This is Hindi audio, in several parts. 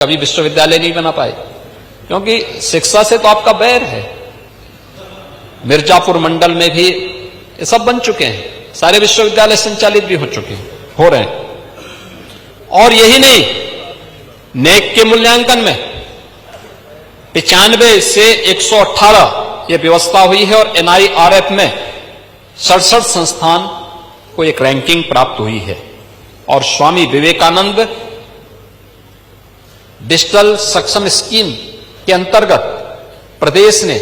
कभी विश्वविद्यालय नहीं बना पाए क्योंकि शिक्षा से तो आपका बैर है। मिर्जापुर मंडल में भी ये सब बन चुके हैं, सारे विश्वविद्यालय संचालित भी हो चुके हैं, हो रहे हैं। और यही नहीं, नेक के मूल्यांकन में 95 से 118 ये व्यवस्था हुई है और NIRF में 67 संस्थान को एक रैंकिंग प्राप्त हुई है। और स्वामी विवेकानंद डिजिटल सक्षम स्कीम के अंतर्गत प्रदेश ने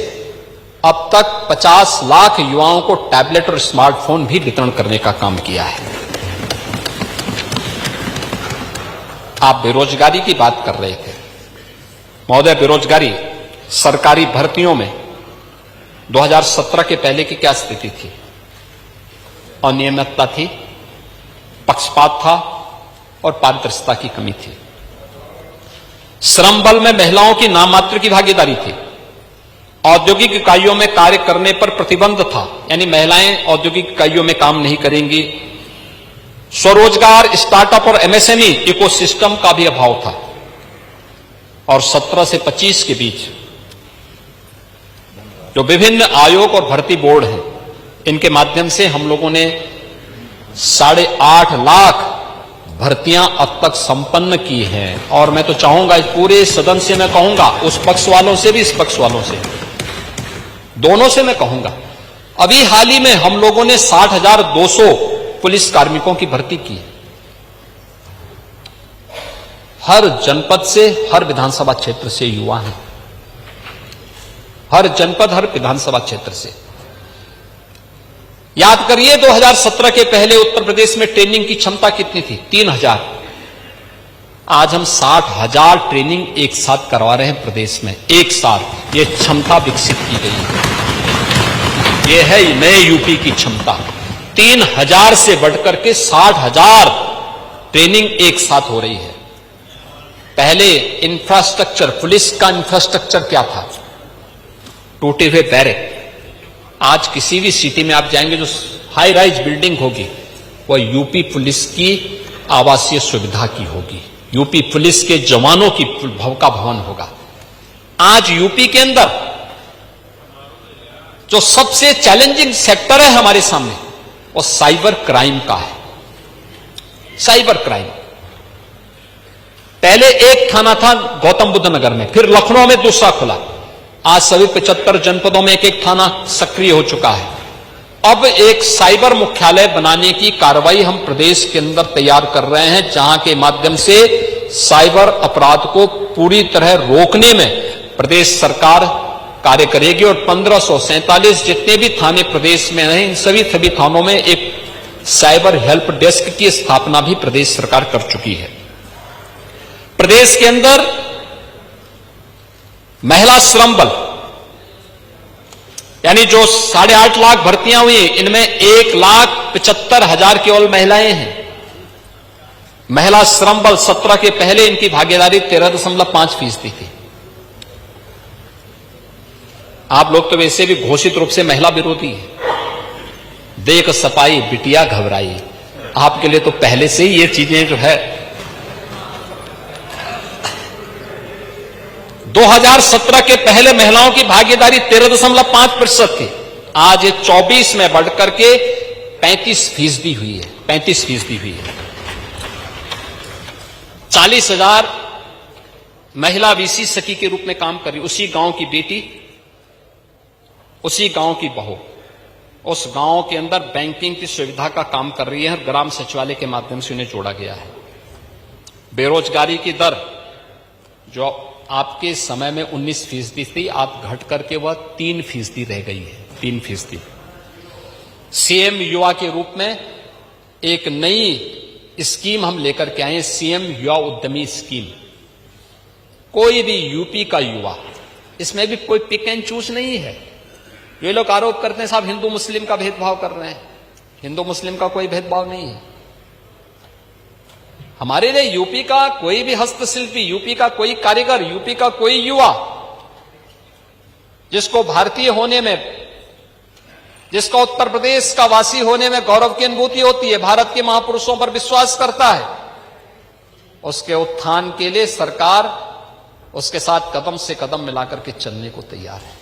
अब तक 50 लाख युवाओं को टैबलेट और स्मार्टफोन भी वितरण करने का काम किया है। आप बेरोजगारी की बात कर रहे थे महोदय। बेरोजगारी सरकारी भर्तियों में 2017 के पहले की क्या स्थिति थी? अनियमितता थी, पक्षपात था और पारदर्शिता की कमी थी। श्रम बल में महिलाओं की नाममात्र की भागीदारी थी। औद्योगिक इकाइयों में कार्य करने पर प्रतिबंध था, यानी महिलाएं औद्योगिक इकाइयों में काम नहीं करेंगी। स्वरोजगार, स्टार्टअप और MSME इकोसिस्टम का भी अभाव था। और 17 से 25 के बीच जो विभिन्न आयोग और भर्ती बोर्ड हैं, इनके माध्यम से हम लोगों ने 8.5 लाख भर्तियां अब तक संपन्न की हैं। और मैं तो चाहूंगा इस पूरे सदन से मैं कहूंगा, उस पक्ष वालों से भी इस पक्ष वालों से, दोनों से मैं कहूंगा, अभी हाल ही में हम लोगों ने 60,200 पुलिस कार्मिकों की भर्ती की। हर जनपद से, हर विधानसभा क्षेत्र से युवा हैं, हर जनपद, हर विधानसभा क्षेत्र से। याद करिए 2017 के पहले उत्तर प्रदेश में ट्रेनिंग की क्षमता कितनी थी? 3,000। आज हम 60,000 ट्रेनिंग एक साथ करवा रहे हैं प्रदेश में, एक साथ। ये क्षमता विकसित की गई है। ये है नए यूपी की क्षमता। 3,000 से बढ़कर के 60,000 ट्रेनिंग एक साथ हो रही है। पहले इंफ्रास्ट्रक्चर, पुलिस का इंफ्रास्ट्रक्चर क्या था? टूटे हुए बैरक। आज किसी भी सिटी में आप जाएंगे, जो हाई राइज बिल्डिंग होगी वह यूपी पुलिस की आवासीय सुविधा की होगी, यूपी पुलिस के जवानों की का भवन होगा। आज यूपी के अंदर जो सबसे चैलेंजिंग सेक्टर है हमारे सामने, वो साइबर क्राइम का है। Cyber crime. पहले एक थाना था गौतम बुद्ध नगर में, फिर लखनऊ में दूसरा खुला। आज सभी 75 जनपदों में एक एक थाना सक्रिय हो चुका है। अब एक साइबर मुख्यालय बनाने की कार्रवाई हम प्रदेश के अंदर तैयार कर रहे हैं, जहां के माध्यम से साइबर अपराध को पूरी तरह रोकने में प्रदेश सरकार कार्य करेगी। और 1547 जितने भी थाने प्रदेश में हैं, इन सभी थानों में एक साइबर हेल्प डेस्क की स्थापना भी प्रदेश सरकार कर चुकी है। प्रदेश के अंदर महिला श्रम बल, यानी जो 8.5 लाख भर्तियां हुई, इनमें 1,75,000 केवल महिलाएं हैं। महिला श्रम बल 17 के पहले इनकी भागीदारी 13.5% थी। आप लोग तो वैसे भी घोषित रूप से महिला विरोधी हैं। देख सपाई बिटिया घबराई, आपके लिए तो पहले से ही ये चीजें जो है। 2017 के पहले महिलाओं की भागीदारी 13.5% थी। आज ये 24 में बढ़कर के 35% हुई है। 35% हुई है। 40,000 महिला VC सखी के रूप में काम कर रही, उसी गांव की बेटी, उसी गांव की बहू उस गांव के अंदर बैंकिंग की सुविधा का काम कर रही है। ग्राम सचिवालय के माध्यम से उन्हें जोड़ा गया है। बेरोजगारी की दर जो आपके समय में 19% थी, आप घट करके वह 3% रह गई है। 3%। CM युवा के रूप में एक नई स्कीम हम लेकर के आए, CM युवा उद्यमी स्कीम। कोई भी यूपी का युवा, इसमें भी कोई पिक एंड चूज नहीं है। ये लोग आरोप करते हैं साहब हिंदू मुस्लिम का भेदभाव कर रहे हैं। हिंदू मुस्लिम का कोई भेदभाव नहीं है। हमारे लिए यूपी का कोई भी हस्तशिल्पी, यूपी का कोई कारीगर, यूपी का कोई युवा जिसको भारतीय होने में, जिसका उत्तर प्रदेश का वासी होने में गौरव की अनुभूति होती है, भारत के महापुरुषों पर विश्वास करता है, उसके उत्थान के लिए सरकार उसके साथ कदम से कदम मिलाकर के चलने को तैयार है।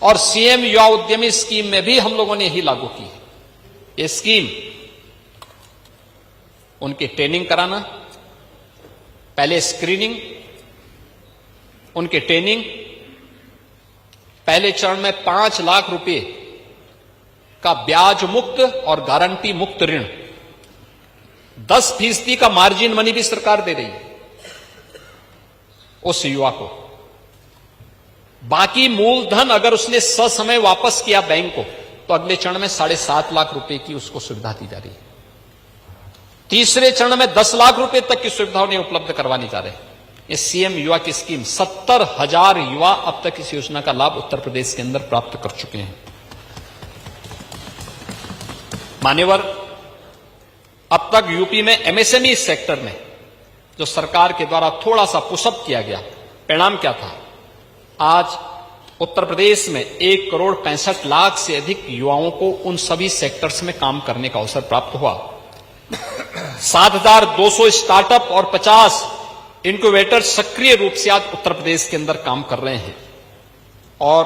और सीएम युवा उद्यमी स्कीम में भी हम लोगों ने यही लागू की है। ये स्कीम उनकी ट्रेनिंग कराना, पहले स्क्रीनिंग, उनकी ट्रेनिंग, पहले चरण में 5 लाख रुपए का ब्याज मुक्त और गारंटी मुक्त ऋण, 10% का मार्जिन मनी भी सरकार दे रही है उस युवा को। बाकी मूलधन अगर उसने ससमय वापस किया बैंक को, तो अगले चरण में 7.5 लाख रुपए की उसको सुविधा दी जा रही है। तीसरे चरण में 10 लाख रुपए तक की सुविधा उन्हें उपलब्ध करवानी जा रही है। ये सीएम युवा की स्कीम, 70,000 युवा अब तक इस योजना का लाभ उत्तर प्रदेश के अंदर प्राप्त कर चुके हैं। मान्यवर, अब तक यूपी में एमएसएमई सेक्टर में जो सरकार के द्वारा थोड़ा सा पुशअप किया गया, परिणाम क्या था? आज उत्तर प्रदेश में 1,65,00,000 से अधिक युवाओं को उन सभी सेक्टर्स में काम करने का अवसर प्राप्त हुआ। 7,200 स्टार्टअप और 50 इंक्यूबेटर सक्रिय रूप से आज उत्तर प्रदेश के अंदर काम कर रहे हैं। और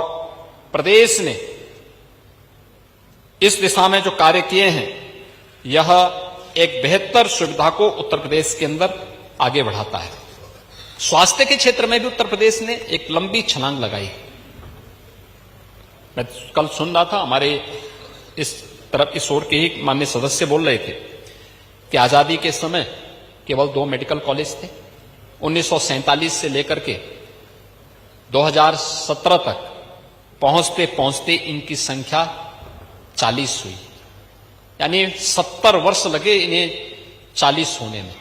प्रदेश ने इस दिशा में जो कार्य किए हैं, यह एक बेहतर सुविधा को उत्तर प्रदेश के अंदर आगे बढ़ाता है। स्वास्थ्य के क्षेत्र में भी उत्तर प्रदेश ने एक लंबी छलांग लगाई। मैं कल सुन रहा था, हमारे इस तरफ इस ओर के ही माननीय सदस्य बोल रहे थे कि आजादी के समय केवल 2 मेडिकल कॉलेज थे। 1947 से लेकर के 2017 तक पहुंचते पहुंचते इनकी संख्या 40 हुई, यानी 70 वर्ष लगे इन्हें 40 होने में,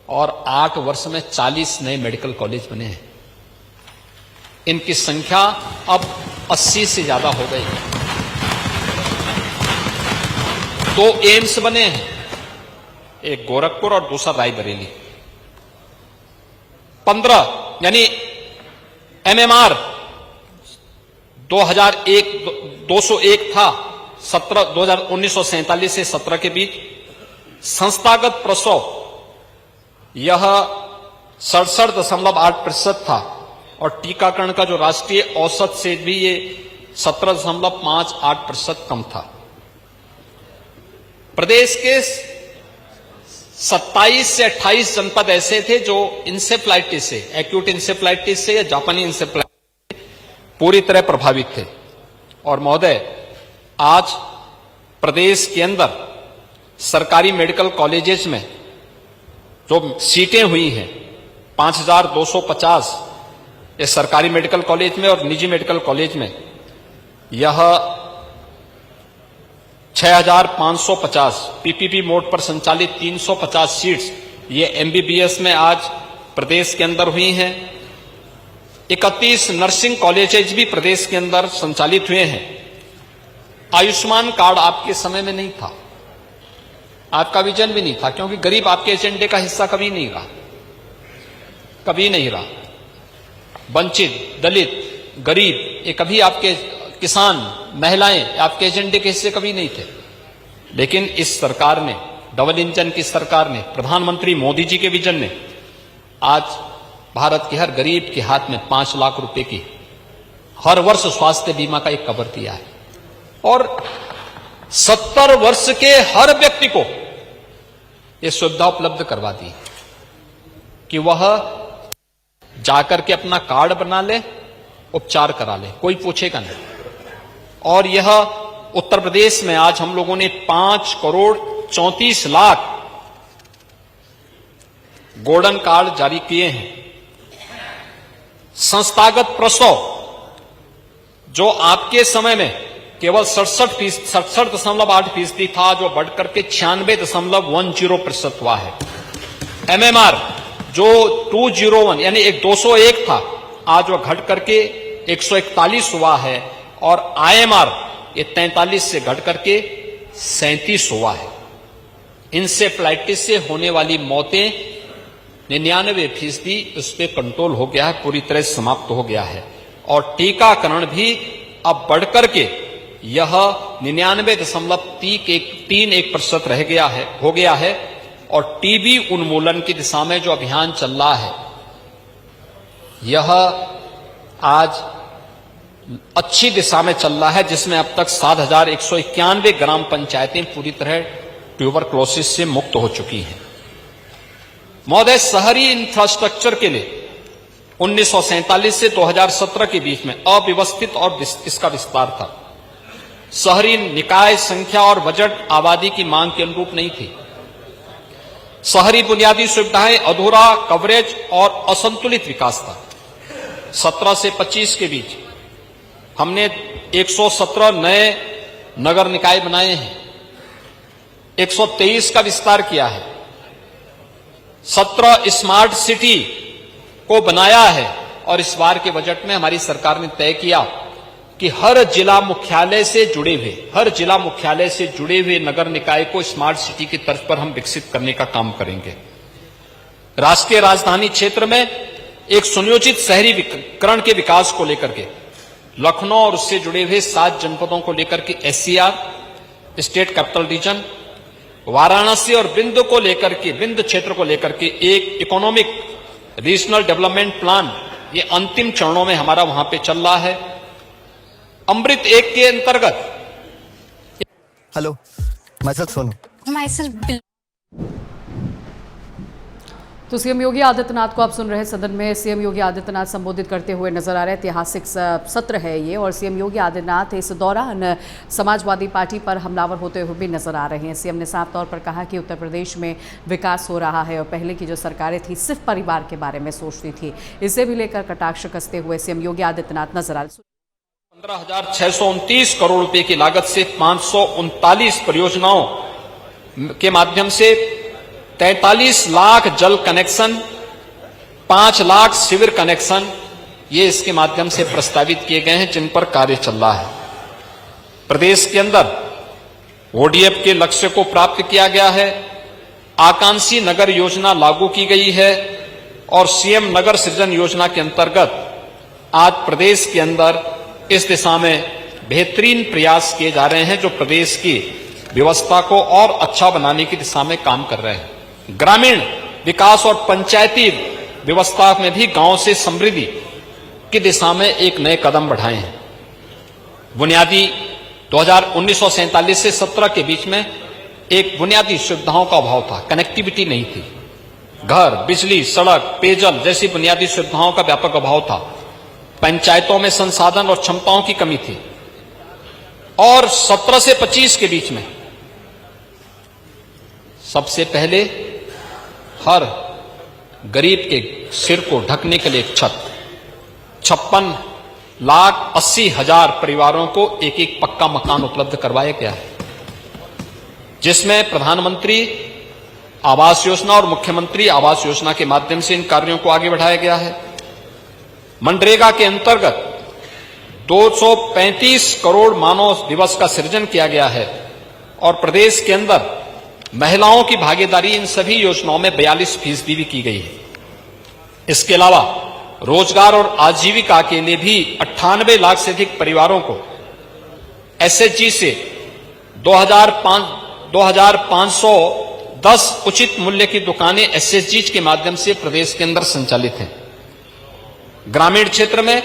और 8 वर्ष में 40 नए मेडिकल कॉलेज बने हैं। इनकी संख्या अब 80 से ज्यादा हो गई। 2 एम्स बने हैं, एक गोरखपुर और दूसरा रायबरेली। 15 यानी एमएमआर 201 था, 1947 से 17 के बीच। संस्थागत प्रसव यह 67.8% था, और टीकाकरण का जो राष्ट्रीय औसत से भी ये 17.58% कम था। प्रदेश के 27 से 28 जनपद ऐसे थे जो इंसेफ्लाइटिस से, एक्यूट इंसेफ्लाइटिस से या जापानी इंसेफ्लाइटिस पूरी तरह प्रभावित थे। और महोदय, आज प्रदेश के अंदर सरकारी मेडिकल कॉलेजेस में जो सीटें हुई हैं 5,250, ये सरकारी मेडिकल कॉलेज में, और निजी मेडिकल कॉलेज में यह 6,550, पीपीपी मोड पर संचालित 350 सीट्स ये एमबीबीएस में आज प्रदेश के अंदर हुई हैं। 31 नर्सिंग कॉलेजेज भी प्रदेश के अंदर संचालित हुए हैं। आयुष्मान कार्ड आपके समय में नहीं था, आपका विजन भी नहीं था, क्योंकि गरीब आपके एजेंडे का हिस्सा कभी नहीं रहा, कभी नहीं रहा। वंचित, दलित, गरीब, ये कभी आपके, किसान, महिलाएं आपके एजेंडे के हिस्से कभी नहीं थे। लेकिन इस सरकार ने, डबल इंजन की सरकार ने, प्रधानमंत्री मोदी जी के विजन ने आज भारत के हर गरीब के हाथ में 5 लाख रुपए की हर वर्ष स्वास्थ्य बीमा का एक कवर दिया है, और 70 वर्ष के हर व्यक्ति को यह सुविधा उपलब्ध करवा दी कि वह जाकर के अपना कार्ड बना ले, उपचार करा ले, कोई पूछेगा नहीं। और यह उत्तर प्रदेश में आज हम लोगों ने 5,34,00,000 गोल्डन कार्ड जारी किए हैं। संस्थागत प्रसव जो आपके समय में केवल 67.8% था, जो बढ़कर के 96.10% हुआ है। एमएमआर जो 201 यानी 201 था, आज वह घट करके 141 हुआ है, और आईएमआर ये 43 से घट करके 37 हुआ है। इंसेफ्लाइटिस से होने वाली मौतें 99% उस पर कंट्रोल हो गया है, पूरी तरह समाप्त हो गया है। और टीकाकरण भी अब बढ़कर के यह 99.31% रह गया है, हो गया है। और टीबी उन्मूलन की दिशा में जो अभियान चल रहा है, यह आज अच्छी दिशा में चल रहा है, जिसमें अब तक 7,191 ग्राम पंचायतें पूरी तरह ट्यूबरक्लोसिस से मुक्त हो चुकी हैं। महोदय, शहरी इंफ्रास्ट्रक्चर के लिए 1947 से 2017 के बीच में अव्यवस्थित और इसका विस्तार था। शहरी निकाय संख्या और बजट आबादी की मांग के अनुरूप नहीं थी। शहरी बुनियादी सुविधाएं अधूरा कवरेज और असंतुलित विकास था। 17 से 25 के बीच हमने 117 नए नगर निकाय बनाए हैं, 123 का विस्तार किया है, 17 स्मार्ट सिटी को बनाया है और इस बार के बजट में हमारी सरकार ने तय किया कि हर जिला मुख्यालय से जुड़े हुए नगर निकाय को स्मार्ट सिटी की तर्ज पर हम विकसित करने का काम करेंगे। राष्ट्रीय राजधानी क्षेत्र में एक सुनियोजित शहरीकरण के विकास को लेकर के लखनऊ और उससे जुड़े हुए 7 जनपदों को लेकर के SCR, state capital region, Varanasi और विंध्य क्षेत्र को लेकर के एक इकोनॉमिक रीजनल डेवलपमेंट प्लान, ये अंतिम चरणों में हमारा वहां पे चल रहा है। अमृत 1 के अंतर्गत। हेलो, मैं सोनू। तो सीएम योगी आदित्यनाथ को आप सुन रहे हैं। सदन में सीएम योगी आदित्यनाथ संबोधित करते हुए नजर आ रहे हैं। ऐतिहासिक सत्र है ये और सीएम योगी आदित्यनाथ इस दौरान समाजवादी पार्टी पर हमलावर होते हुए भी नजर आ रहे हैं। सीएम ने साफ तौर पर कहा कि उत्तर प्रदेश में विकास हो रहा है और पहले की जो सरकारें थी सिर्फ परिवार के बारे में सोचती थी। इसे भी लेकर कटाक्ष कसते हुए सीएम योगी आदित्यनाथ नजर आ रहे। 15,629 करोड़ रुपए की लागत से 539 परियोजनाओं के माध्यम से 43 लाख जल कनेक्शन, 5 लाख सीवर कनेक्शन, ये इसके माध्यम से प्रस्तावित किए गए हैं, जिन पर कार्य चल रहा है। प्रदेश के अंदर ODF के लक्ष्य को प्राप्त किया गया है। आकांक्षी नगर योजना लागू की गई है और सीएम नगर सृजन योजना के अंतर्गत आज प्रदेश के अंदर इस दिशा में बेहतरीन प्रयास किए जा रहे हैं, जो प्रदेश की व्यवस्था को और अच्छा बनाने की दिशा में काम कर रहे हैं। ग्रामीण विकास और पंचायती व्यवस्था में भी गांव से समृद्धि की दिशा में एक नए कदम बढ़ाए हैं। बुनियादी 1947 से 17 के बीच में एक बुनियादी सुविधाओं का अभाव था, कनेक्टिविटी नहीं थी। घर, बिजली, सड़क, पेयजल जैसी बुनियादी सुविधाओं का व्यापक अभाव था। पंचायतों में संसाधन और क्षमताओं की कमी थी। और 17 से 25 के बीच में सबसे पहले हर गरीब के सिर को ढकने के लिए एक छत, 56,80,000 परिवारों को एक एक पक्का मकान उपलब्ध करवाया गया है, जिसमें प्रधानमंत्री आवास योजना और मुख्यमंत्री आवास योजना के माध्यम से इन कार्यों को आगे बढ़ाया गया है। मनरेगा के अंतर्गत 235 करोड़ मानव दिवस का सृजन किया गया है और प्रदेश के अंदर महिलाओं की भागीदारी इन सभी योजनाओं में 42% भी की गई है। इसके अलावा रोजगार और आजीविका के लिए भी 98 लाख से अधिक परिवारों को SHG से 2,510 उचित मूल्य की दुकानें SHG के माध्यम से प्रदेश के अंदर संचालित हैं। ग्रामीण क्षेत्र में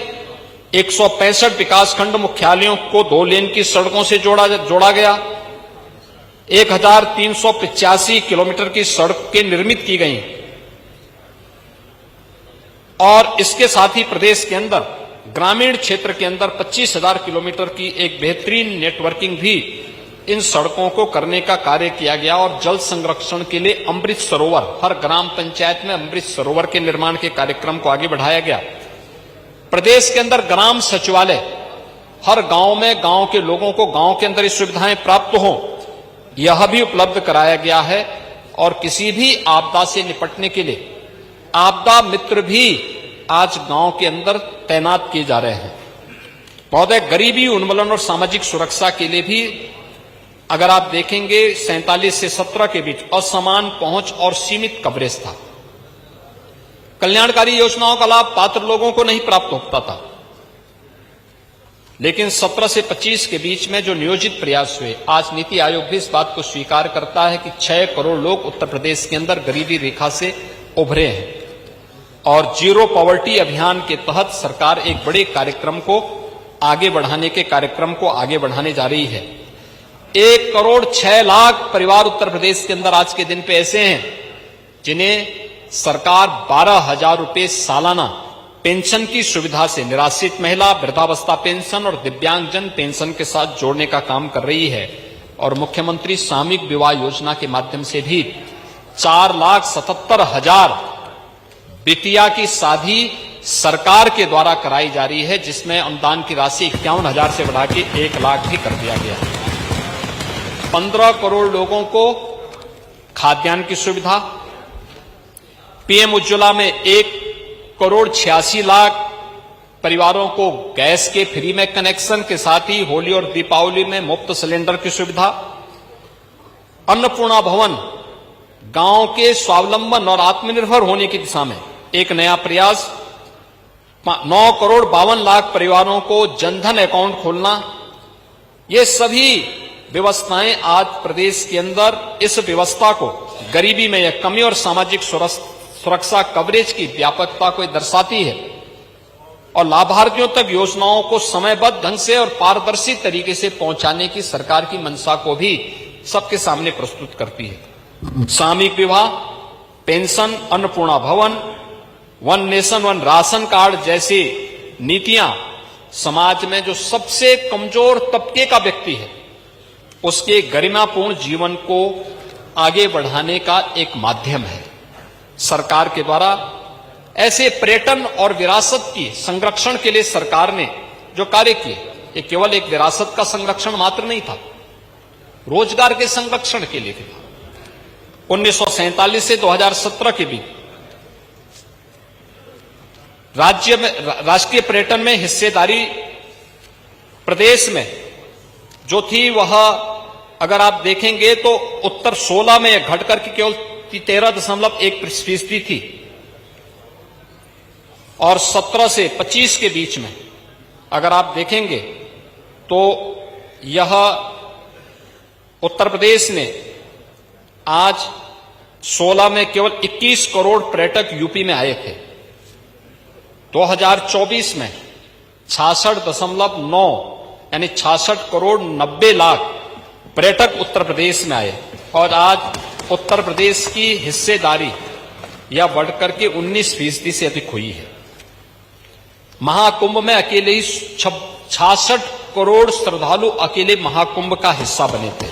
165 विकासखंड मुख्यालयों को 2 लेन की सड़कों से जोड़ा गया। 1,385 किलोमीटर की सड़कें निर्मित की गई और इसके साथ ही प्रदेश के अंदर ग्रामीण क्षेत्र के अंदर 25,000 किलोमीटर की एक बेहतरीन नेटवर्किंग भी इन सड़कों को करने का कार्य किया गया। और जल संरक्षण के लिए अमृत सरोवर, हर ग्राम पंचायत में अमृत सरोवर के निर्माण के कार्यक्रम को आगे बढ़ाया गया। प्रदेश के अंदर ग्राम सचिवालय हर गांव में गांव के लोगों को गांव के अंदर ये सुविधाएं प्राप्त हों, यह भी उपलब्ध कराया गया है। और किसी भी आपदा से निपटने के लिए आपदा मित्र भी आज गांव के अंदर तैनात किए जा रहे हैं। महोदय, गरीबी उन्मूलन और सामाजिक सुरक्षा के लिए भी अगर आप देखेंगे 47 से 17 के बीच असमान पहुंच और सीमित कवरेज था। कल्याणकारी योजनाओं का लाभ पात्र लोगों को नहीं प्राप्त होता था, लेकिन 17 से 25 के बीच में जो नियोजित प्रयास हुए, आज नीति आयोग भी इस बात को स्वीकार करता है कि 6 करोड़ लोग उत्तर प्रदेश के अंदर गरीबी रेखा से उभरे हैं। और जीरो पॉवर्टी अभियान के तहत सरकार एक बड़े कार्यक्रम को आगे बढ़ाने जा रही है। 1,06,00,000 परिवार उत्तर प्रदेश के अंदर आज के दिन पे ऐसे हैं जिन्हें सरकार 12,000 रुपए सालाना पेंशन की सुविधा से निराश्रित महिला, वृद्धावस्था पेंशन और दिव्यांगजन पेंशन के साथ जोड़ने का काम कर रही है। और मुख्यमंत्री सामूहिक विवाह योजना के माध्यम से भी 4,77,000 बिटिया की शादी सरकार के द्वारा कराई जा रही है, जिसमें अनुदान की राशि 51,000 से बढ़ा के 1 लाख भी कर दिया गया। 15 करोड़ लोगों को खाद्यान्न की सुविधा, पीएम उज्ज्वला में 1,86,00,000 परिवारों को गैस के फ्री में कनेक्शन के साथ ही होली और दीपावली में मुफ्त सिलेंडर की सुविधा, अन्नपूर्णा भवन गांव के स्वावलंबन और आत्मनिर्भर होने की दिशा में एक नया प्रयास, 9,52,00,000 परिवारों को जनधन अकाउंट खोलना, ये सभी व्यवस्थाएं आज प्रदेश के अंदर इस व्यवस्था को गरीबी में यह कमी और सामाजिक सुरक्षा कवरेज की व्यापकता को दर्शाती है और लाभार्थियों तक योजनाओं को समयबद्ध ढंग से और पारदर्शी तरीके से पहुंचाने की सरकार की मंशा को भी सबके सामने प्रस्तुत करती है। सामूहिक विवाह, पेंशन, अन्नपूर्णा भवन, one nation one ration card जैसी नीतियां समाज में जो सबसे कमजोर तबके का व्यक्ति है उसके गरिमापूर्ण जीवन को आगे बढ़ाने का एक माध्यम है। सरकार के द्वारा ऐसे पर्यटन और विरासत की संरक्षण के लिए सरकार ने जो कार्य किए, ये केवल एक विरासत का संरक्षण मात्र नहीं था, रोजगार के संरक्षण के लिए भी था। 1947 से 2017 के बीच राज्य में राष्ट्रीय पर्यटन में हिस्सेदारी प्रदेश में जो थी वह अगर आप देखेंगे तो उत्तर 16 में घट करके केवल 13.1% थी और 17 से 25 के बीच में अगर आप देखेंगे तो यह उत्तर प्रदेश ने आज 16 में केवल 21 करोड़ पर्यटक यूपी में आए थे। 2024 में 66.9 यानी 66 करोड़ 90 लाख पर्यटक उत्तर प्रदेश में आए और आज उत्तर प्रदेश की हिस्सेदारी यह बढ़कर के 19% से अधिक हुई है। महाकुंभ में अकेले ही 66 करोड़ श्रद्धालु अकेले महाकुंभ का हिस्सा बने थे।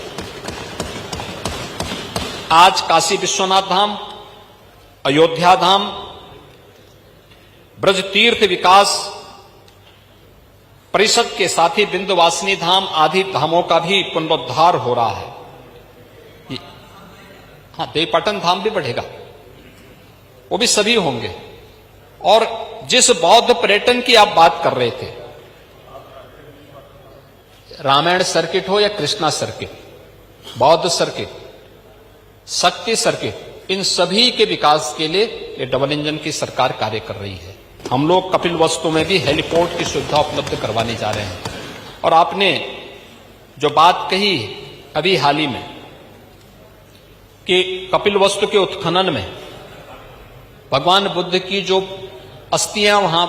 आज काशी विश्वनाथ धाम, अयोध्या धाम, ब्रज तीर्थ विकास परिषद के साथ ही विंध्यवासिनी धाम आदि धामों का भी पुनरुद्धार हो रहा है। हाँ, देवपाटन धाम भी बढ़ेगा, वो भी सभी होंगे। और जिस बौद्ध पर्यटन की आप बात कर रहे थे, रामायण सर्किट हो या कृष्णा सर्किट, बौद्ध सर्किट, शक्ति सर्किट, इन सभी के विकास के लिए ये डबल इंजन की सरकार कार्य कर रही है। हम लोग कपिलवस्तु में भी हेलीपोर्ट की सुविधा उपलब्ध करवाने जा रहे हैं। और आपने जो बात कही अभी हाल ही में कि कपिलवस्तु के उत्खनन में भगवान बुद्ध की जो अस्थियां वहां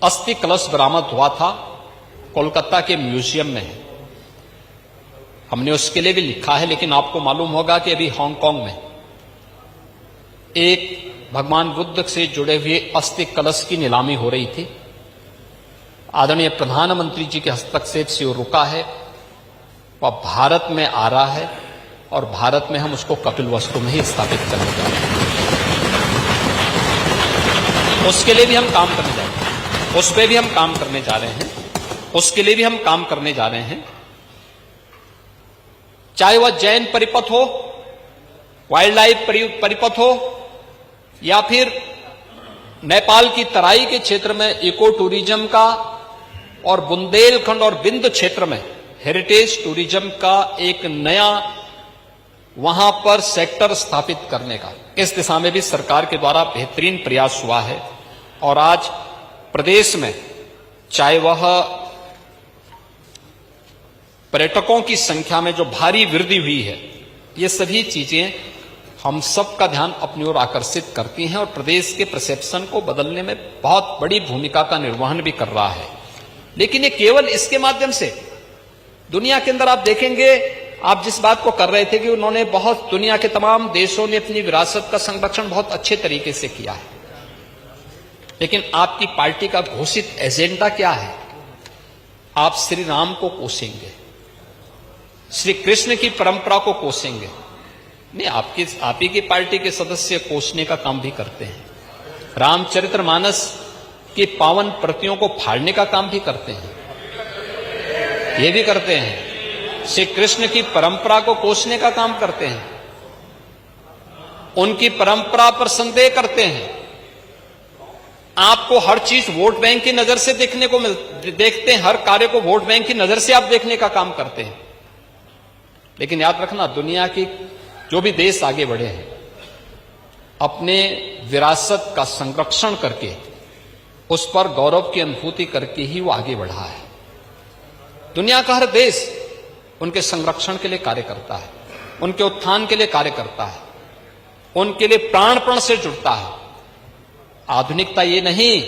अस्थि कलश बरामद हुआ था, कोलकाता के म्यूजियम में है। हमने उसके लिए भी लिखा है, लेकिन आपको मालूम होगा कि अभी हांगकांग में एक भगवान बुद्ध से जुड़े हुए अस्थि कलश की नीलामी हो रही थी। आदरणीय प्रधानमंत्री जी के हस्तक्षेप से वो रुका है, वह भारत में आ रहा है और भारत में हम उसको कपिलवस्तु में ही स्थापित करने जा रहे हैं। उसके लिए भी हम काम करने जा रहे हैं, उस पर भी हम काम करने जा रहे हैं, उसके लिए भी हम काम करने जा रहे हैं। चाहे वह जैन परिपथ हो, वाइल्ड लाइफ परिपथ हो या फिर नेपाल की तराई के क्षेत्र में इको टूरिज्म का और बुंदेलखंड और बिंद क्षेत्र में हेरिटेज टूरिज्म का एक नया वहां पर सेक्टर स्थापित करने का, इस दिशा में भी सरकार के द्वारा बेहतरीन प्रयास हुआ है। और आज प्रदेश में चाहे वह पर्यटकों की संख्या में जो भारी वृद्धि हुई है, ये सभी चीजें हम सबका ध्यान अपनी ओर आकर्षित करती हैं और प्रदेश के परसेप्शन को बदलने में बहुत बड़ी भूमिका का निर्वहन भी कर रहा है। लेकिन ये केवल इसके माध्यम से, दुनिया के अंदर आप देखेंगे, आप जिस बात को कर रहे थे कि उन्होंने बहुत, दुनिया के तमाम देशों ने अपनी विरासत का संरक्षण बहुत अच्छे तरीके से किया है, लेकिन आपकी पार्टी का घोषित एजेंडा क्या है? आप श्री राम को कोसेंगे, श्री कृष्ण की परंपरा को कोसेंगे। नहीं, आप ही की पार्टी के सदस्य कोसने का काम भी करते हैं, रामचरितमानस की पावन प्रतियों को फाड़ने का काम भी करते हैं, ये भी करते हैं। श्री कृष्ण की परंपरा को कोसने का काम करते हैं, उनकी परंपरा पर संदेह करते हैं। आपको हर चीज वोट बैंक की नजर से देखने को देखते हैं, हर कार्य को वोट बैंक की नजर से आप देखने का काम करते हैं। लेकिन याद रखना, दुनिया की जो भी देश आगे बढ़े हैं, अपने विरासत का संरक्षण करके, उस पर गौरव की अनुभूति करके ही वो आगे बढ़ा है। दुनिया का हर देश उनके संरक्षण के लिए कार्य करता है, उनके उत्थान के लिए कार्य करता है, उनके लिए प्राणपण से जुड़ता है। आधुनिकता ये नहीं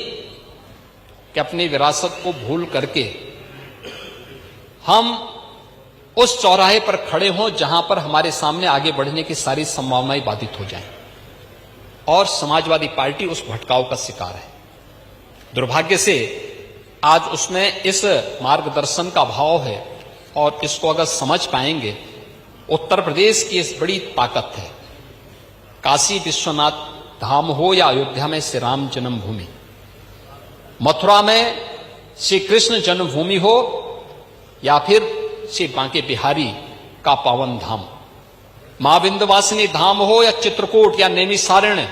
कि अपनी विरासत को भूल करके हम उस चौराहे पर खड़े हों जहां पर हमारे सामने आगे बढ़ने की सारी संभावनाएं बाधित हो जाएं, और समाजवादी पार्टी उस भटकाव का शिकार है। दुर्भाग्य से आज उसमें इस मार्गदर्शन का अभाव है, और इसको अगर समझ पाएंगे, उत्तर प्रदेश की इस बड़ी ताकत है। काशी विश्वनाथ धाम हो या अयोध्या में श्री राम जन्मभूमि, मथुरा में श्री कृष्ण जन्मभूमि हो, या फिर श्री बांके बिहारी का पावन धाम, मां विंध्यवासिनी धाम हो या चित्रकूट या नैमिषारण्य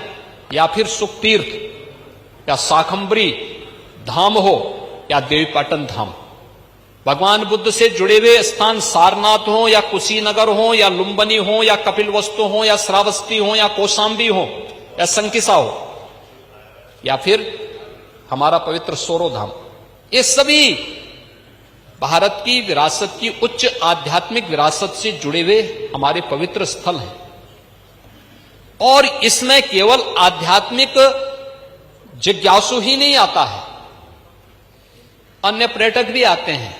या फिर सुखतीर्थ या शाकंभरी धाम हो या देवीपाटन धाम, भगवान बुद्ध से जुड़े हुए स्थान सारनाथ हो या कुशीनगर हो या लुम्बिनी हो या कपिलवस्तु हो या श्रावस्ती हो या कौशाम्बी हो या संकिसा हो, या फिर हमारा पवित्र सोरो धाम, ये सभी भारत की विरासत की उच्च आध्यात्मिक विरासत से जुड़े हुए हमारे पवित्र स्थल हैं। और इसमें केवल आध्यात्मिक जिज्ञासु ही नहीं आता है, अन्य पर्यटक भी आते हैं,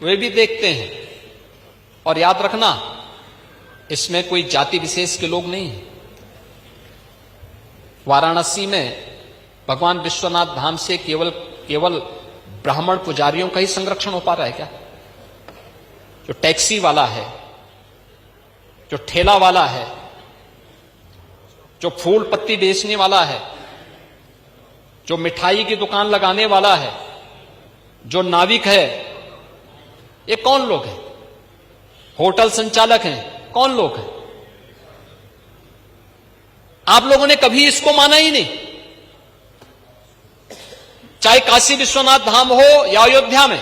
वे भी देखते हैं। और याद रखना, इसमें कोई जाति विशेष के लोग नहीं हैं। वाराणसी में भगवान विश्वनाथ धाम से केवल ब्राह्मण पुजारियों का ही संरक्षण हो पा रहा है क्या? जो टैक्सी वाला है, जो ठेला वाला है, जो फूल पत्ती बेचने वाला है, जो मिठाई की दुकान लगाने वाला है, जो नाविक है, ये कौन लोग हैं? होटल संचालक हैं, कौन लोग हैं? आप लोगों ने कभी इसको माना ही नहीं। चाहे काशी विश्वनाथ धाम हो या अयोध्या में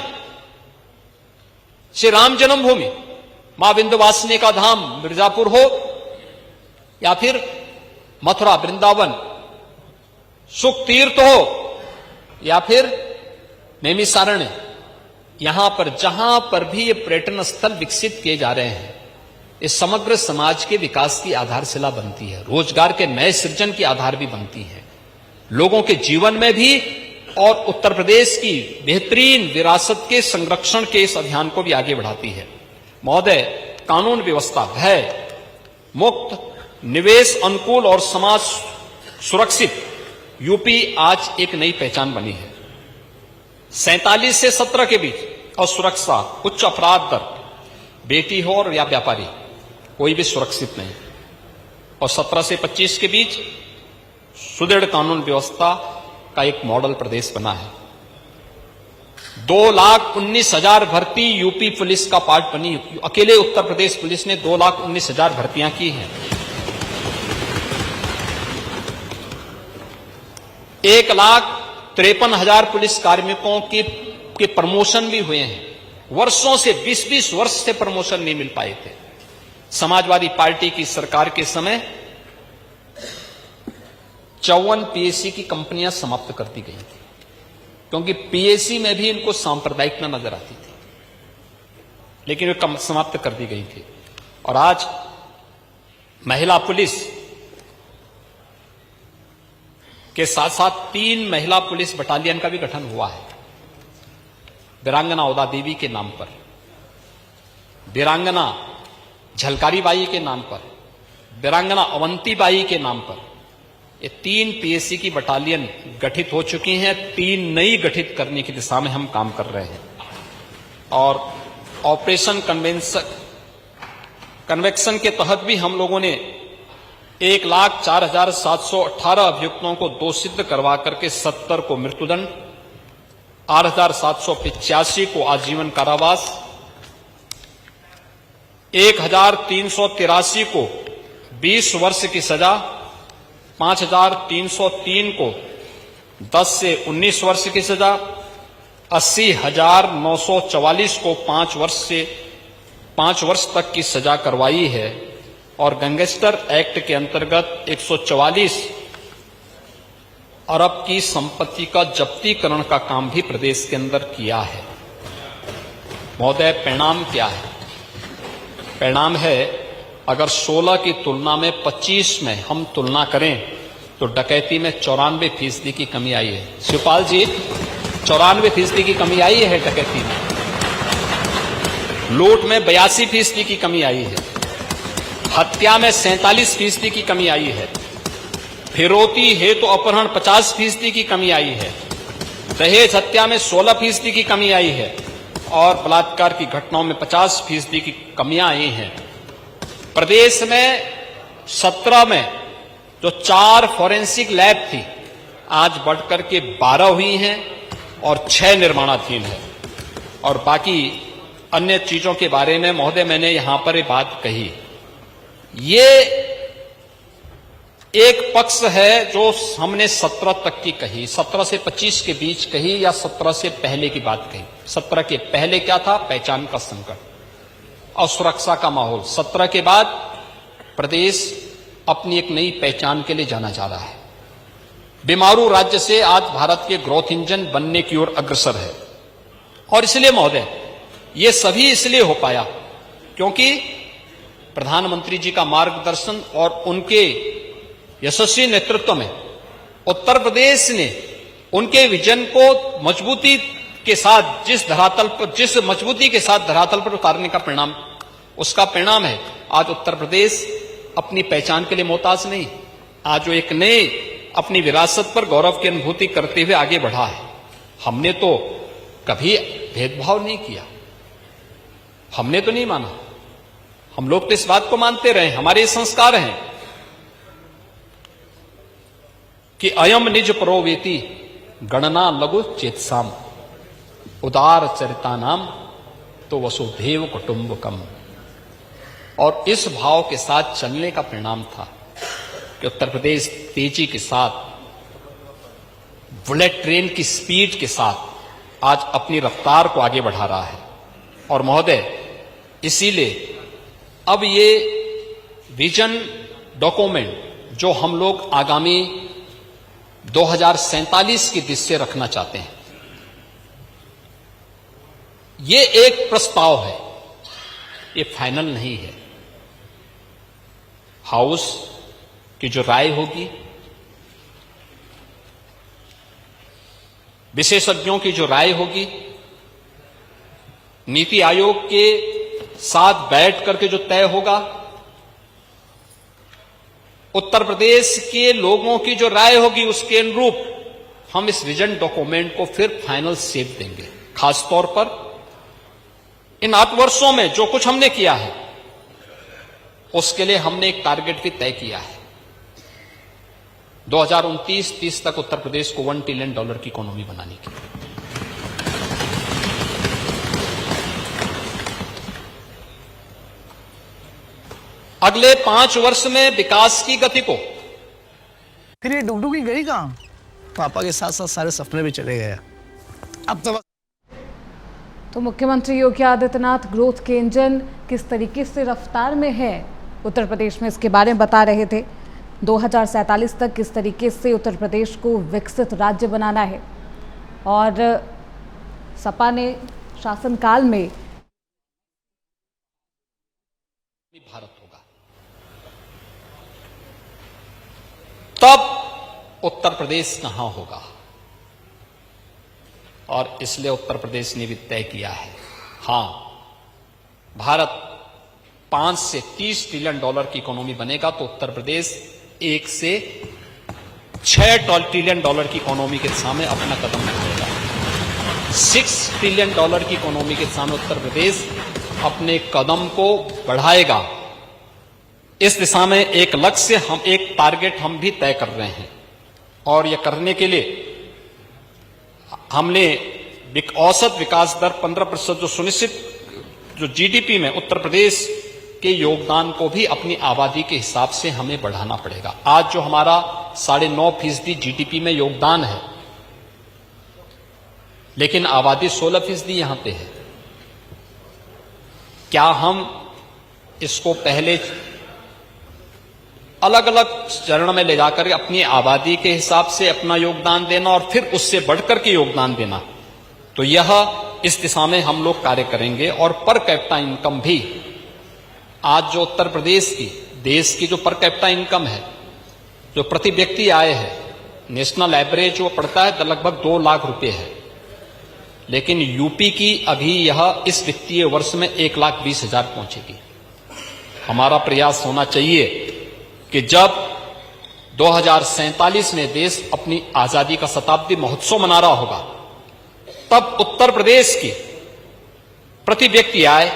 श्री राम जन्मभूमि, मां विंध्यवासिनी का धाम मिर्जापुर हो, या फिर मथुरा वृंदावन सुख तीर्थ हो, या फिर नैमिषारण्य, यहां पर जहां पर भी ये पर्यटन स्थल विकसित किए जा रहे हैं, इस समग्र समाज के विकास की आधारशिला बनती है, रोजगार के नए सृजन की आधार भी बनती है, लोगों के जीवन में भी, और उत्तर प्रदेश की बेहतरीन विरासत के संरक्षण के इस अभियान को भी आगे बढ़ाती है। महोदय, कानून व्यवस्था भय मुक्त, निवेश अनुकूल और समाज सुरक्षित यूपी आज एक नई पहचान बनी है। 47 से 17 के बीच असुरक्षा, उच्च अपराध दर, बेटी हो और या व्यापारी, कोई भी सुरक्षित नहीं। और 17 से 25 के बीच सुदृढ़ कानून व्यवस्था का एक मॉडल प्रदेश बना है। 2,19,000 भर्ती यूपी पुलिस का पार्ट बनी। अकेले उत्तर प्रदेश पुलिस ने 2,19,000 भर्तियां की हैं। 1,53,000 पुलिस कार्मिकों के प्रमोशन भी हुए हैं। वर्षों से 20-20 वर्ष से प्रमोशन नहीं मिल पाए थे। समाजवादी पार्टी की सरकार के समय 54 पीएससी की कंपनियां समाप्त कर दी गई थी, क्योंकि पीएससी में भी इनको सांप्रदायिकता नजर आती थी, लेकिन वे समाप्त कर दी गई थी। और आज महिला पुलिस के साथ साथ 3 महिला पुलिस बटालियन का भी गठन हुआ है। वीरांगना उदा देवी के नाम पर, वीरांगना झलकारी बाई के नाम पर, वीरांगना अवंती बाई के नाम पर ये 3 पीएससी की बटालियन गठित हो चुकी हैं। 3 नई गठित करने की दिशा में हम काम कर रहे हैं और ऑपरेशन कन्वेक्शन के तहत भी हम लोगों ने 1,04,718 अभियुक्तों को दोषित करवा करके 70 को मृत्युदंड, 8,785 को आजीवन कारावास, 1,383 को 20 वर्ष की सजा, 5,303 को 10 से 19 वर्ष की सजा, 80,944 को 5 वर्ष तक की सजा करवाई है और गैंगस्टर एक्ट के अंतर्गत 144 अरब की संपत्ति का जब्तीकरण का काम भी प्रदेश के अंदर किया है। महोदय, परिणाम क्या है? परिणाम है, अगर 16 की तुलना में 25 में हम तुलना करें तो डकैती में 94% की कमी आई है। शिवपाल जी, 94% की कमी आई है डकैती में। लूट में 82% की कमी आई है। हत्या में 47% की कमी आई है। फिरौती हेतु अपहरण 50% की कमी आई है। दहेज हत्या में 16% की कमी आई है और बलात्कार की घटनाओं में 50% की कमियां आई हैं। प्रदेश में 17 में जो 4 फॉरेंसिक लैब थी आज बढ़कर के 12 हुई हैं और 6 निर्माणाधीन है। और बाकी अन्य चीजों के बारे में महोदय मैंने यहां पर ये बात कही, ये एक पक्ष है जो हमने 17 तक की कही, 17 से 25 के बीच कही या 17 से पहले की बात कही। 17 के पहले क्या था? पहचान का संकट और सुरक्षा का माहौल। 17 के बाद प्रदेश अपनी एक नई पहचान के लिए जाना जा रहा है। बीमारू राज्य से आज भारत के ग्रोथ इंजन बनने की ओर अग्रसर है। और इसलिए महोदय, ये सभी इसलिए हो पाया क्योंकि प्रधानमंत्री जी का मार्गदर्शन और उनके यशस्वी नेतृत्व में उत्तर प्रदेश ने उनके विजन को मजबूती के साथ जिस मजबूती के साथ धरातल पर उतारने का परिणाम, उसका परिणाम है आज उत्तर प्रदेश अपनी पहचान के लिए मोहताज नहीं, आज वो एक नए अपनी विरासत पर गौरव की अनुभूति करते हुए आगे बढ़ा है। हमने तो कभी भेदभाव नहीं किया, हमने तो नहीं माना, हम लोग तो इस बात को मानते रहे, हमारे संस्कार हैं कि अयम निज प्रोवेति गणना लघु चेतसाम उदार चरिता नाम तो वसुधैव कुटुंबकम। और इस भाव के साथ चलने का परिणाम था कि उत्तर प्रदेश तेजी के साथ, बुलेट ट्रेन की स्पीड के साथ आज अपनी रफ्तार को आगे बढ़ा रहा है। और महोदय, इसीलिए अब ये विजन डॉक्यूमेंट जो हम लोग आगामी 2047 की दिशा रखना चाहते हैं, ये एक प्रस्ताव है, ये फाइनल नहीं है। हाउस की जो राय होगी, विशेषज्ञों की जो राय होगी, नीति आयोग के साथ बैठ करके जो तय होगा, उत्तर प्रदेश के लोगों की जो राय होगी, उसके अनुरूप हम इस विजन डॉक्यूमेंट को फिर फाइनल शेप देंगे। खासतौर पर इन 8 वर्षों में जो कुछ हमने किया है, उसके लिए हमने एक टारगेट भी तय किया है। 2029-30 तक उत्तर प्रदेश को $1 ट्रिलियन की इकोनॉमी बनाने की। अगले 5 वर्ष में विकास की गति को। फिर ये डुगडुगी गई कहाँ? पापा के साथ साथ सारे सपने भी चले गए। अब तो मुख्यमंत्री योगी आदित्यनाथ ग्रोथ के इंजन किस तरीके से रफ्तार में है उत्तर प्रदेश में, इसके बारे में बता रहे थे। 2047 तक किस तरीके से उत्तर प्रदेश को विकसित राज्य बनाना है और सपा ने शासनकाल में भारत होगा। तब उत्तर प्रदेश कहां होगा, और इसलिए उत्तर प्रदेश ने भी तय किया है, हां, भारत 5 से 30 ट्रिलियन डॉलर की इकोनॉमी बनेगा तो उत्तर प्रदेश 1 से 6 ट्रिलियन डॉलर की इकोनॉमी के सामने अपना कदम बढ़ाएगा। 6 ट्रिलियन डॉलर की इकोनॉमी के सामने उत्तर प्रदेश अपने कदम को बढ़ाएगा। इस दिशा में एक लक्ष्य, हम एक टारगेट हम भी तय कर रहे हैं, और यह करने के लिए हमने औसत विकास दर 15% जो सुनिश्चित, जो जीडीपी में उत्तर प्रदेश के योगदान को भी अपनी आबादी के हिसाब से हमें बढ़ाना पड़ेगा। आज जो हमारा 9.5% जीडीपी में योगदान है, लेकिन आबादी 16% यहां पे है। क्या हम इसको पहले अलग अलग चरण में ले जाकर अपनी आबादी के हिसाब से अपना योगदान देना और फिर उससे बढ़कर के योगदान देना, तो यह इस दिशा में हम लोग कार्य करेंगे। और पर कैपिटा इनकम भी, आज जो उत्तर प्रदेश की, देश की जो पर कैपिटा इनकम है, जो प्रति व्यक्ति आय है, नेशनल एवरेज वो पड़ता है लगभग 2 लाख रुपए है, लेकिन यूपी की अभी यह इस वित्तीय वर्ष में 1,20,000 पहुंचेगी। हमारा प्रयास होना चाहिए कि जब 2047 में देश अपनी आजादी का शताब्दी महोत्सव मना रहा होगा, तब उत्तर प्रदेश की प्रति व्यक्ति आय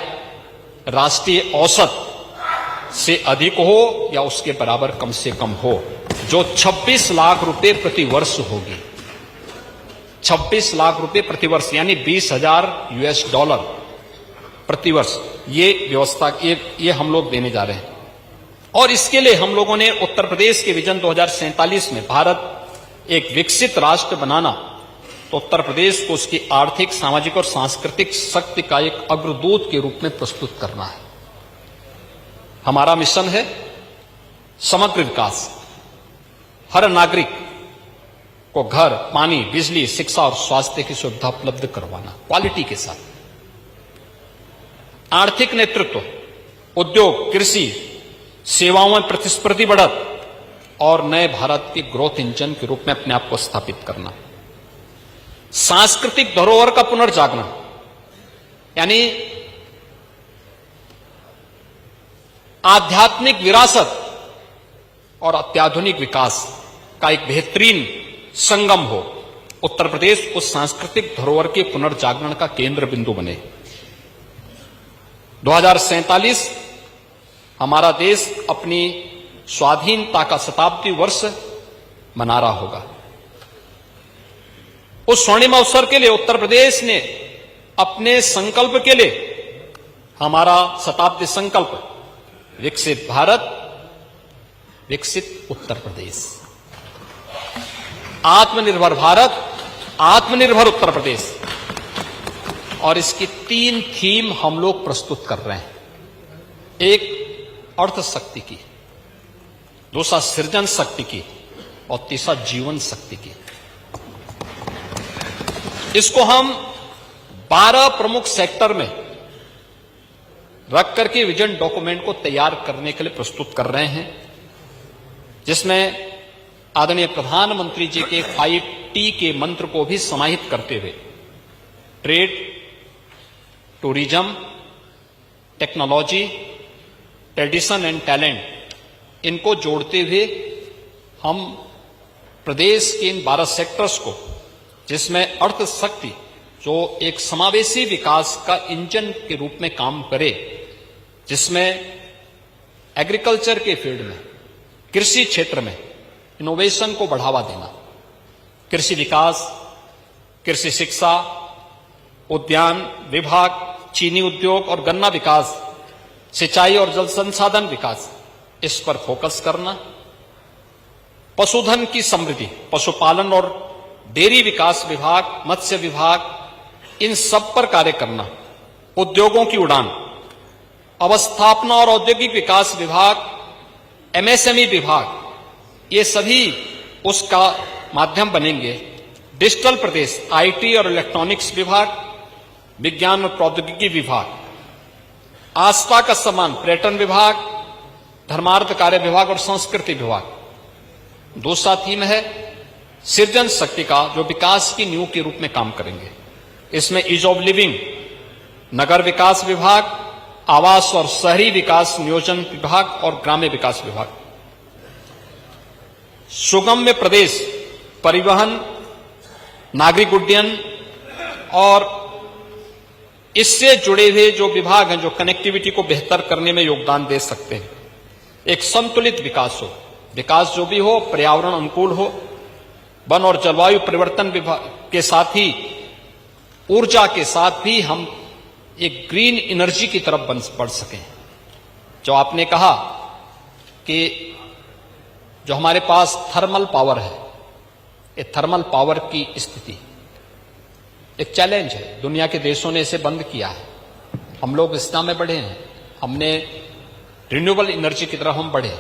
राष्ट्रीय औसत से अधिक हो या उसके बराबर कम से कम हो, जो 26 लाख रुपए प्रति वर्ष होगी। 26 लाख रुपए प्रति वर्ष, यानी $20,000 प्रति वर्ष, ये व्यवस्था, ये हम लोग देने जा रहे हैं। और इसके लिए हम लोगों ने उत्तर प्रदेश के विजन 2047 में भारत एक विकसित राष्ट्र बनाना, तो उत्तर प्रदेश को उसकी आर्थिक, सामाजिक और सांस्कृतिक शक्ति का एक अग्रदूत के रूप में प्रस्तुत करना है। हमारा मिशन है समग्र विकास, हर नागरिक को घर, पानी, बिजली, शिक्षा और स्वास्थ्य की सुविधा उपलब्ध करवाना क्वालिटी के साथ। आर्थिक नेतृत्व, उद्योग, कृषि, सेवाओं में प्रतिस्पर्धी बढ़त और नए भारत के ग्रोथ इंजन के रूप में अपने आप को स्थापित करना। सांस्कृतिक धरोहर का पुनर्जागरण, यानी आध्यात्मिक विरासत और अत्याधुनिक विकास का एक बेहतरीन संगम हो। उत्तर प्रदेश उस सांस्कृतिक धरोहर के पुनर्जागरण का केंद्र बिंदु बने। 2047 हमारा देश अपनी स्वाधीनता का शताब्दी वर्ष मना रहा होगा। उस स्वर्णिम अवसर के लिए उत्तर प्रदेश ने अपने संकल्प के लिए, हमारा शताब्दी संकल्प, विकसित भारत, विकसित उत्तर प्रदेश, आत्मनिर्भर भारत, आत्मनिर्भर उत्तर प्रदेश, और इसकी 3 थीम हम लोग प्रस्तुत कर रहे हैं। एक अर्थ शक्ति की, दूसरा सृजन शक्ति की, और तीसरा जीवन शक्ति की। इसको हम 12 प्रमुख सेक्टर में रख करके विजन डॉक्यूमेंट को तैयार करने के लिए प्रस्तुत कर रहे हैं, जिसमें आदरणीय प्रधानमंत्री जी के 5T के मंत्र को भी समाहित करते हुए trade, tourism, technology, tradition and talent, इनको जोड़ते हुए हम प्रदेश के इन 12 सेक्टर्स को, जिसमें अर्थ शक्ति जो एक समावेशी विकास का इंजन के रूप में काम करे, जिसमें एग्रीकल्चर के फील्ड में, कृषि क्षेत्र में इनोवेशन को बढ़ावा देना, कृषि विकास, कृषि शिक्षा, उद्यान विभाग, चीनी उद्योग और गन्ना विकास, सिंचाई और जल संसाधन विकास, इस पर फोकस करना, पशुधन की समृद्धि, पशुपालन और डेयरी विकास विभाग, मत्स्य विभाग, इन सब पर कार्य करना, उद्योगों की उड़ान, अवस्थापना और औद्योगिक विकास विभाग, एमएसएमई विभाग, ये सभी उसका माध्यम बनेंगे। डिजिटल प्रदेश, आईटी और इलेक्ट्रॉनिक्स विभाग, विज्ञान और प्रौद्योगिकी विभाग, आस्था का सम्मान, पर्यटन विभाग, धर्मार्थ कार्य विभाग और संस्कृति विभाग। दूसरा थीम है सृजन शक्ति का जो विकास की नींव के रूप में काम करेंगे। इसमें ईज ऑफ लिविंग, नगर विकास विभाग, आवास और शहरी विकास नियोजन विभाग और ग्राम्य विकास विभाग, सुगम्य प्रदेश, परिवहन, नागरिक उड्डयन और इससे जुड़े हुए जो विभाग हैं जो कनेक्टिविटी को बेहतर करने में योगदान दे सकते हैं। एक संतुलित विकास हो, विकास जो भी हो पर्यावरण अनुकूल हो, वन और जलवायु परिवर्तन विभाग के साथ ही ऊर्जा के साथ भी हम एक ग्रीन एनर्जी की तरफ बढ़ सकें। जो आपने कहा कि जो हमारे पास थर्मल पावर है, ये थर्मल पावर की स्थिति एक चैलेंज है। दुनिया के देशों ने इसे बंद किया है, हम लोग इस में बढ़े हैं, हमने रिन्यूएबल एनर्जी की तरफ हम बढ़े,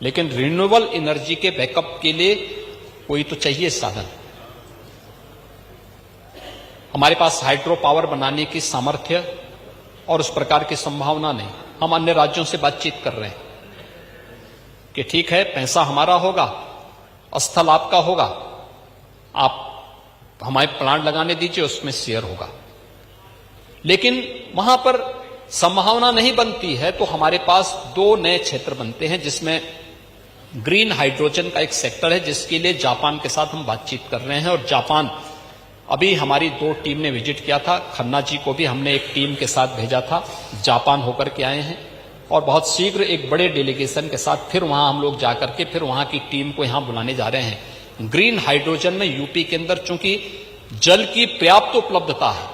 लेकिन रिन्यूएबल एनर्जी के बैकअप के लिए कोई तो चाहिए साधन। हमारे पास हाइड्रो पावर बनाने की सामर्थ्य और उस प्रकार की संभावना नहीं। हम अन्य राज्यों से बातचीत कर रहे हैं कि ठीक है, पैसा हमारा होगा, स्थल आपका होगा, आप हमारे प्लांट लगाने दीजिए, उसमें शेयर होगा। लेकिन वहां पर संभावना नहीं बनती है, तो हमारे पास दो नए क्षेत्र बनते हैं, जिसमें ग्रीन हाइड्रोजन का एक सेक्टर है, जिसके लिए जापान के साथ हम बातचीत कर रहे हैं। और जापान अभी हमारी 2 टीम ने विजिट किया था, खन्ना जी को भी हमने एक टीम के साथ भेजा था, जापान होकर के आए हैं और बहुत शीघ्र एक बड़े डेलीगेशन के साथ फिर वहां हम लोग जाकर के फिर वहां की टीम को यहां बुलाने जा रहे हैं। ग्रीन हाइड्रोजन में यूपी के अंदर चूंकि जल की पर्याप्त उपलब्धता है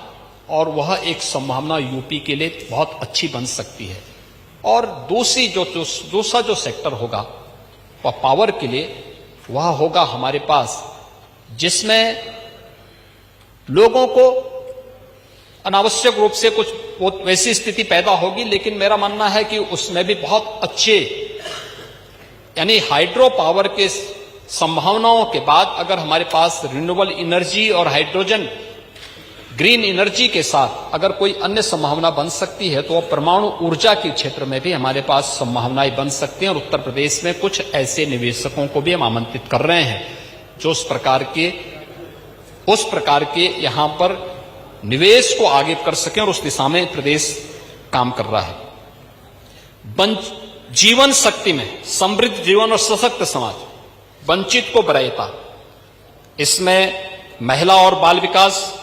और वह एक संभावना यूपी के लिए बहुत अच्छी बन सकती है। और दूसरा जो सेक्टर होगा वह पावर के लिए वह होगा हमारे पास, जिसमें लोगों को अनावश्यक रूप से कुछ वैसी स्थिति पैदा होगी, लेकिन मेरा मानना है कि उसमें भी बहुत अच्छे यानी हाइड्रो पावर के संभावनाओं के बाद अगर हमारे पास रिन्यूएबल एनर्जी और हाइड्रोजन ग्रीन एनर्जी के साथ अगर कोई अन्य संभावना बन सकती है, तो परमाणु ऊर्जा के क्षेत्र में भी हमारे पास संभावनाएं बन सकती हैं। और उत्तर प्रदेश में कुछ ऐसे निवेशकों को भी हम आमंत्रित कर रहे हैं जो उस प्रकार के यहां पर निवेश को आगे कर सकें, और उस दिशा में प्रदेश काम कर रहा है। जीवन शक्ति में समृद्ध जीवन और सशक्त समाज, वंचित को वरीयता, इसमें महिला और बाल विकास,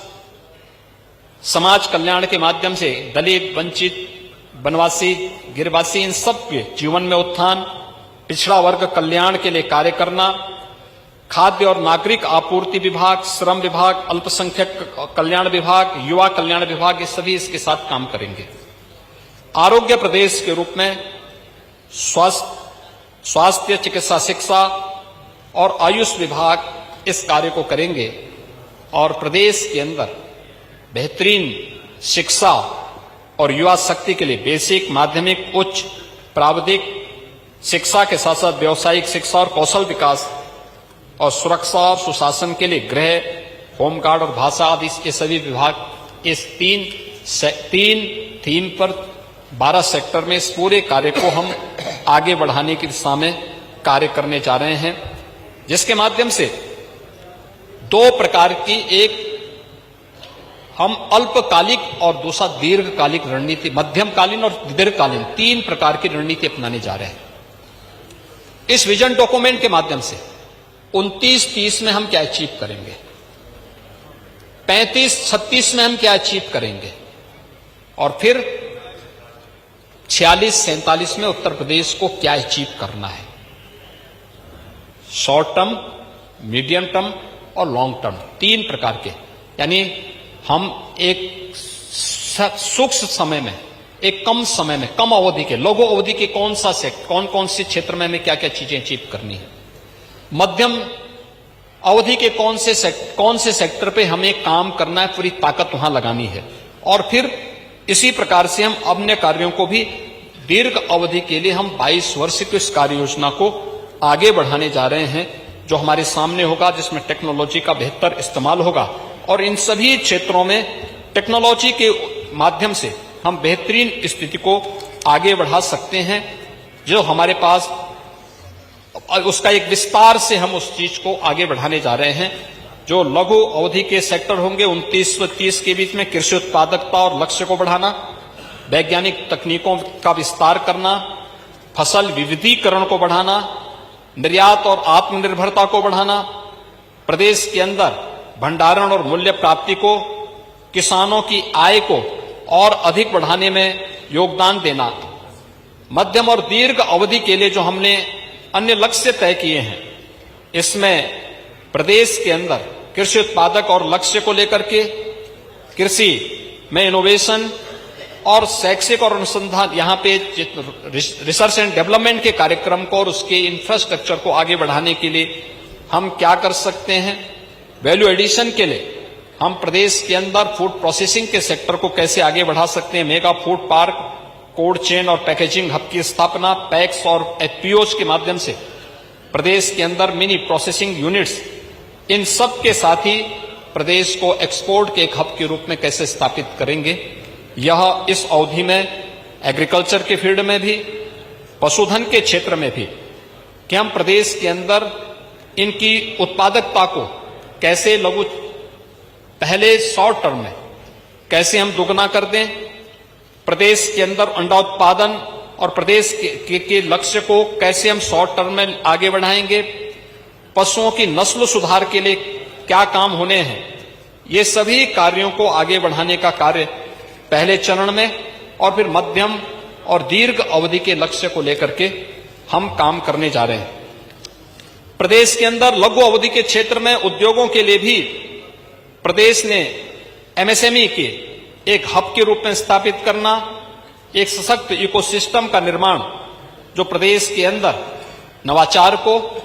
समाज कल्याण के माध्यम से दलित, वंचित, वनवासी, गिरवासी, इन सब के जीवन में उत्थान, पिछड़ा वर्ग कल्याण के लिए कार्य करना, खाद्य और नागरिक आपूर्ति विभाग, श्रम विभाग, अल्पसंख्यक कल्याण विभाग, युवा कल्याण विभाग, ये सभी इसके साथ काम करेंगे। आरोग्य प्रदेश के रूप में स्वास्थ्य, चिकित्सा, शिक्षा और आयुष विभाग इस कार्य को करेंगे। और प्रदेश के अंदर बेहतरीन शिक्षा और युवा शक्ति के लिए बेसिक, माध्यमिक, उच्च, प्राविधिक शिक्षा के साथ साथ व्यावसायिक शिक्षा और कौशल विकास और सुरक्षा और सुशासन के लिए गृह, होमगार्ड और भाषा आदि के सभी विभाग इस तीन थीम पर 12 सेक्टर में इस पूरे कार्य को हम आगे बढ़ाने की दिशा में कार्य करने जा रहे हैं, जिसके माध्यम से 2 प्रकार की, एक हम अल्पकालिक और दूसरा दीर्घकालिक रणनीति, मध्यमकालीन और दीर्घकालीन 3 प्रकार की रणनीति अपनाने जा रहे हैं। इस विजन डॉक्यूमेंट के माध्यम से 29-30 में हम क्या अचीव करेंगे, 35-36 में हम क्या अचीव करेंगे, और फिर 46-47 में उत्तर प्रदेश को क्या अचीव करना है। शॉर्ट टर्म, मीडियम टर्म और लॉन्ग टर्म, 3 प्रकार के, यानी हम एक सूक्ष्म समय में, एक कम समय में, कम अवधि के, लघु अवधि के कौन कौन से क्षेत्र में हमें क्या क्या चीजें अचीव करनी है, मध्यम अवधि के कौन से सेक्टर पे हमें काम करना है, पूरी ताकत वहां लगानी है, और फिर इसी प्रकार से हम अन्य कार्यों को भी दीर्घ अवधि के लिए हम 22 वर्ष की इस कार्य योजना को आगे बढ़ाने जा रहे हैं, जो हमारे सामने होगा, जिसमें टेक्नोलॉजी का बेहतर इस्तेमाल होगा। और इन सभी क्षेत्रों में टेक्नोलॉजी के माध्यम से हम बेहतरीन स्थिति को आगे बढ़ा सकते हैं। जो हमारे पास उसका एक विस्तार से हम उस चीज को आगे बढ़ाने जा रहे हैं। जो लघु अवधि के सेक्टर होंगे 29 व 30 के बीच में कृषि उत्पादकता और लक्ष्य को बढ़ाना, वैज्ञानिक तकनीकों का विस्तार करना, फसल विविधीकरण को बढ़ाना, निर्यात और आत्मनिर्भरता को बढ़ाना, प्रदेश के अंदर भंडारण और मूल्य प्राप्ति को, किसानों की आय को और अधिक बढ़ाने में योगदान देना, मध्यम और दीर्घ अवधि के लिए जो हमने अन्य लक्ष्य तय किए हैं, इसमें प्रदेश के अंदर कृषि उत्पादक और लक्ष्य को लेकर के कृषि में इनोवेशन और शैक्षिक और अनुसंधान, यहां पे रिसर्च एंड डेवलपमेंट के कार्यक्रम को और उसके इंफ्रास्ट्रक्चर को आगे बढ़ाने के लिए हम क्या कर सकते हैं, वैल्यू एडिशन के लिए हम प्रदेश के अंदर फूड प्रोसेसिंग के सेक्टर को कैसे आगे बढ़ा सकते हैं, mega food park, cold chain और पैकेजिंग हब की स्थापना, पैक्स और एचपीओज के माध्यम से प्रदेश के अंदर मिनी प्रोसेसिंग यूनिट्स, इन सब के साथ ही प्रदेश को एक्सपोर्ट के एक हब के रूप में कैसे स्थापित करेंगे। यह इस अवधि में एग्रीकल्चर के फील्ड में भी, पशुधन के क्षेत्र में भी, कि हम प्रदेश के अंदर इनकी उत्पादकता को कैसे पहले शॉर्ट टर्म में कैसे हम दुगना कर दें, प्रदेश के अंदर अंडा उत्पादन और प्रदेश के लक्ष्य को कैसे हम शॉर्ट टर्म में आगे बढ़ाएंगे, पशुओं की नस्ल सुधार के लिए क्या काम होने हैं, ये सभी कार्यों को आगे बढ़ाने का कार्य पहले चरण में और फिर मध्यम और दीर्घ अवधि के लक्ष्य को लेकर के हम काम करने जा रहे हैं। प्रदेश के अंदर लघु अवधि के क्षेत्र में उद्योगों के लिए भी प्रदेश ने एमएसएमई के एक हब के रूप में स्थापित करना, एक सशक्त इकोसिस्टम का निर्माण जो प्रदेश के अंदर नवाचार को,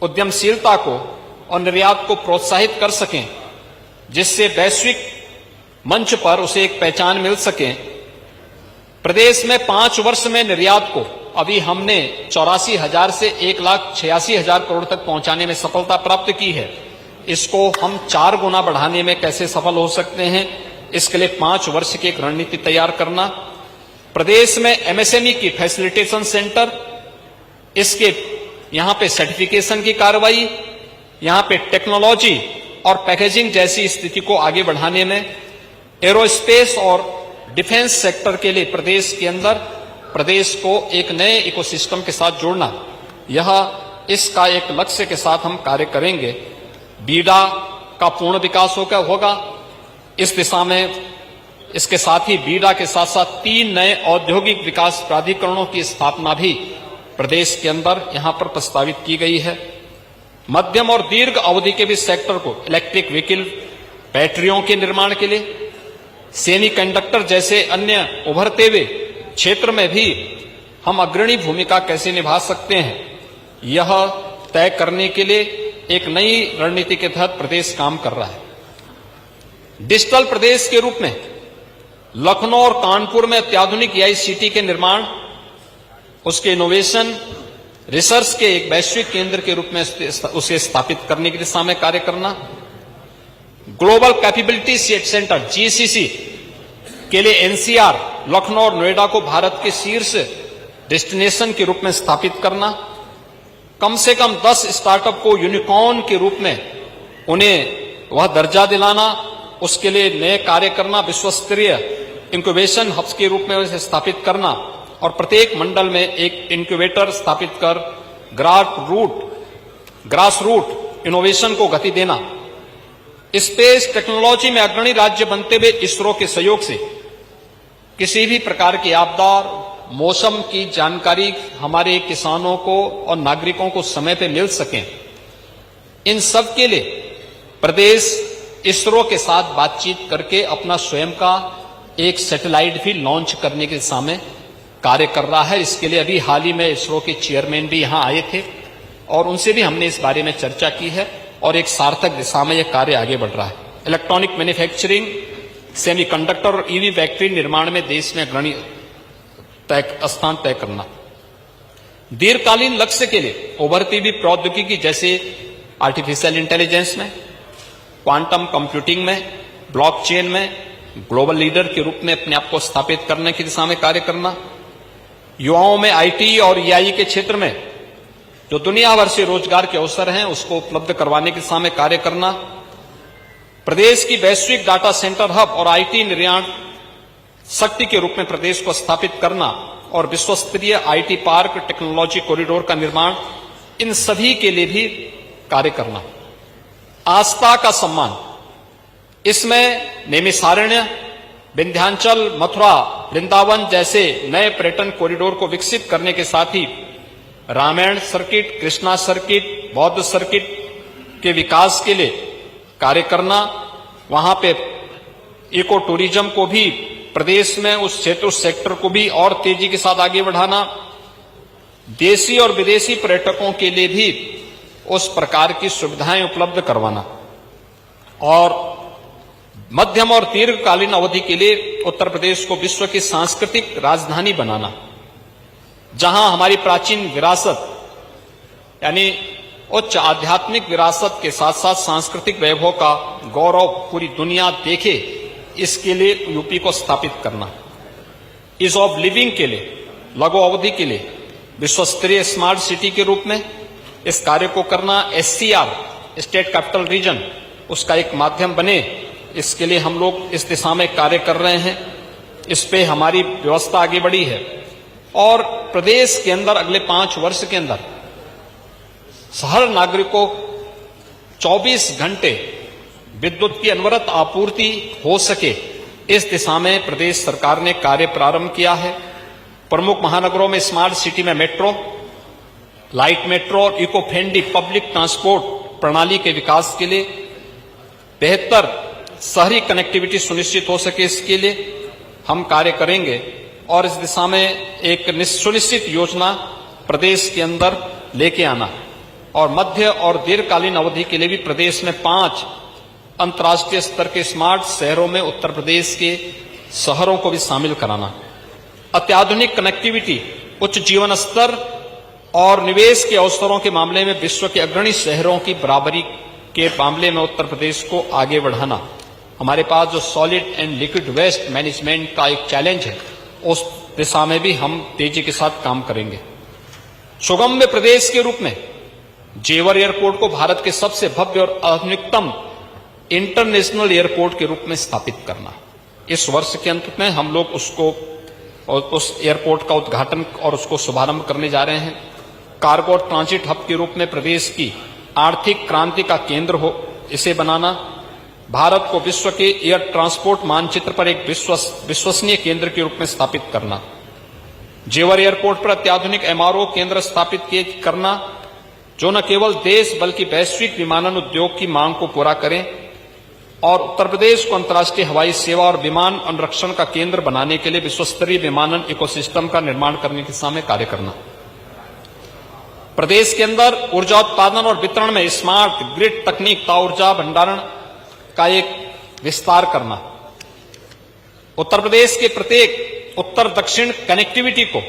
उद्यमशीलता को और निर्यात को प्रोत्साहित कर सकें, जिससे वैश्विक मंच पर उसे एक पहचान मिल सके। प्रदेश में 5 वर्ष में निर्यात को अभी हमने 84,000 से 1,86,000 करोड़ तक पहुंचाने में सफलता प्राप्त की है। इसको हम 4 गुना बढ़ाने में कैसे सफल हो सकते हैं, इसके लिए 5 वर्ष की एक रणनीति तैयार करना। प्रदेश में एमएसएमई की फैसिलिटेशन सेंटर, इसके यहां पे सर्टिफिकेशन की कार्रवाई, यहां पे टेक्नोलॉजी और पैकेजिंग जैसी स्थिति को आगे बढ़ाने में, एरोस्पेस और डिफेंस सेक्टर के लिए प्रदेश के अंदर प्रदेश को एक नए इकोसिस्टम के साथ जोड़ना, यह इसका एक लक्ष्य के साथ हम कार्य करेंगे। बीडा का पूर्ण विकास होगा इस दिशा में। इसके साथ ही बीडा के साथ साथ 3 नए औद्योगिक विकास प्राधिकरणों की स्थापना भी प्रदेश के अंदर यहां पर प्रस्तावित की गई है। मध्यम और दीर्घ अवधि के भी सेक्टर को इलेक्ट्रिक व्हीकल, बैटरियों के निर्माण के लिए, सेमीकंडक्टर जैसे अन्य उभरते हुए क्षेत्र में भी हम अग्रणी भूमिका कैसे निभा सकते हैं, यह तय करने के लिए एक नई रणनीति के तहत प्रदेश काम कर रहा है। डिजिटल प्रदेश के रूप में लखनऊ और कानपुर में अत्याधुनिक एआईसीटी के निर्माण, उसके इनोवेशन, रिसर्च के एक वैश्विक केंद्र के रूप में उसे स्थापित करने की दिशा में कार्य करना। ग्लोबल कैपेबिलिटी सेंटर जीसीसी के लिए एनसीआर, लखनऊ और नोएडा को भारत के शीर्ष डेस्टिनेशन के रूप में स्थापित करना। कम से कम 10 स्टार्टअप को यूनिकॉर्न के रूप में उन्हें वह दर्जा दिलाना, उसके लिए नए कार्य करना, विश्वस्तरीय इंक्यूबेशन हब्स के रूप में उसे स्थापित करना और प्रत्येक मंडल में एक इंक्यूबेटर स्थापित कर ग्रास रूट इनोवेशन को गति देना। स्पेस टेक्नोलॉजी में अग्रणी राज्य बनते हुए इसरो के सहयोग से किसी भी प्रकार की आपदा, मौसम की जानकारी हमारे किसानों को और नागरिकों को समय पे मिल सके, इन सब के लिए प्रदेश इसरो के साथ बातचीत करके अपना स्वयं का एक सैटेलाइट भी लॉन्च करने की दिशा में कार्य कर रहा है। इसके लिए अभी हाल ही में इसरो के चेयरमैन भी यहां आए थे और उनसे भी हमने इस बारे में चर्चा की है और एक सार्थक दिशा में यह कार्य आगे बढ़ रहा है। इलेक्ट्रॉनिक मैन्युफैक्चरिंग, सेमीकंडक्टर और ईवी बैटरी निर्माण में देश में अग्रणी स्थान तय करना। दीर्घकालीन लक्ष्य के लिए उभरती हुई प्रौद्योगिकी जैसे आर्टिफिशियल इंटेलिजेंस में, क्वांटम कंप्यूटिंग में, ब्लॉकचेन में ग्लोबल लीडर के रूप में अपने आप को स्थापित करने की दिशा में कार्य करना। युवाओं में आईटी और एआई के क्षेत्र में जो दुनिया भर से रोजगार के अवसर हैं उसको उपलब्ध करवाने की दिशा में कार्य करना, प्रदेश की वैश्विक डाटा सेंटर हब और आईटी निर्यात शक्ति के रूप में प्रदेश को स्थापित करना और विश्वस्तरीय आईटी पार्क टेक्नोलॉजी कॉरिडोर का निर्माण, इन सभी के लिए भी कार्य करना। आस्था का सम्मान, इसमें नैमिषारण्य, विंध्याचल, मथुरा, वृंदावन जैसे नए पर्यटन कॉरिडोर को विकसित करने के साथ ही रामायण सर्किट, कृष्णा सर्किट, बौद्ध सर्किट के विकास के लिए कार्य करना, वहां पे इको टूरिज्म को भी प्रदेश में उस सेक्टर को भी और तेजी के साथ आगे बढ़ाना, देशी और विदेशी पर्यटकों के लिए भी उस प्रकार की सुविधाएं उपलब्ध करवाना और मध्यम और दीर्घकालीन अवधि के लिए उत्तर प्रदेश को विश्व की सांस्कृतिक राजधानी बनाना, जहां हमारी प्राचीन विरासत यानी उच्च आध्यात्मिक विरासत के साथ साथ सांस्कृतिक वैभव का गौरव पूरी दुनिया देखे, इसके लिए यूपी को स्थापित करना। ईज ऑफ लिविंग के लिए, लघु अवधि के लिए विश्वस्तरीय स्मार्ट सिटी के रूप में इस कार्य को करना। SCR स्टेट कैपिटल रीजन उसका एक माध्यम बने, इसके लिए हम लोग इस दिशा में कार्य कर रहे हैं। इस पे हमारी व्यवस्था आगे बढ़ी है और प्रदेश के अंदर अगले 5 वर्ष के अंदर हर नागरिक को 24 घंटे विद्युत की अनवरत आपूर्ति हो सके, इस दिशा में प्रदेश सरकार ने कार्य प्रारंभ किया है। प्रमुख महानगरों में स्मार्ट सिटी में मेट्रो, लाइट मेट्रो और इको फ्रेंडली पब्लिक ट्रांसपोर्ट प्रणाली के विकास के लिए बेहतर शहरी कनेक्टिविटी सुनिश्चित हो सके, इसके लिए हम कार्य करेंगे और इस दिशा में एक सुनिश्चित योजना प्रदेश के अंदर लेके आना और मध्य और दीर्घकालीन अवधि के लिए भी प्रदेश में 5 अंतर्राष्ट्रीय स्तर के स्मार्ट शहरों में उत्तर प्रदेश के शहरों को भी शामिल कराना। अत्याधुनिक कनेक्टिविटी, उच्च जीवन स्तर और निवेश के अवसरों के मामले में विश्व के अग्रणी शहरों की बराबरी के मामले में उत्तर प्रदेश को आगे बढ़ाना। हमारे पास जो solid and liquid waste management का एक चैलेंज है, उस दिशा में भी हम तेजी के साथ काम करेंगे। सुगम्य प्रदेश के रूप में जेवर एयरपोर्ट को भारत के सबसे भव्य और आधुनिकतम इंटरनेशनल एयरपोर्ट के रूप में स्थापित करना। इस वर्ष के अंत में हम लोग उसको और उस एयरपोर्ट का उद्घाटन और उसको शुभारंभ करने जा रहे हैं। कार्गो और ट्रांजिट हब के रूप में प्रदेश की आर्थिक क्रांति का केंद्र हो, इसे बनाना। भारत को विश्व के एयर ट्रांसपोर्ट मानचित्र पर एक विश्वसनीय केंद्र के रूप में स्थापित करना। जेवर एयरपोर्ट पर अत्याधुनिक MRO केंद्र स्थापित करना, जो न केवल देश बल्कि वैश्विक विमानन उद्योग की मांग को पूरा करें और उत्तर प्रदेश को अंतर्राष्ट्रीय हवाई सेवा और विमान अनुरक्षण का केंद्र बनाने के लिए विश्वस्तरीय विमानन इकोसिस्टम का निर्माण करने की दिशा में कार्य करना। प्रदेश के अंदर ऊर्जा उत्पादन और वितरण में स्मार्ट ग्रिड तकनीक का ऊर्जा भंडारण का एक विस्तार करना। उत्तर प्रदेश के प्रत्येक उत्तर दक्षिण कनेक्टिविटी को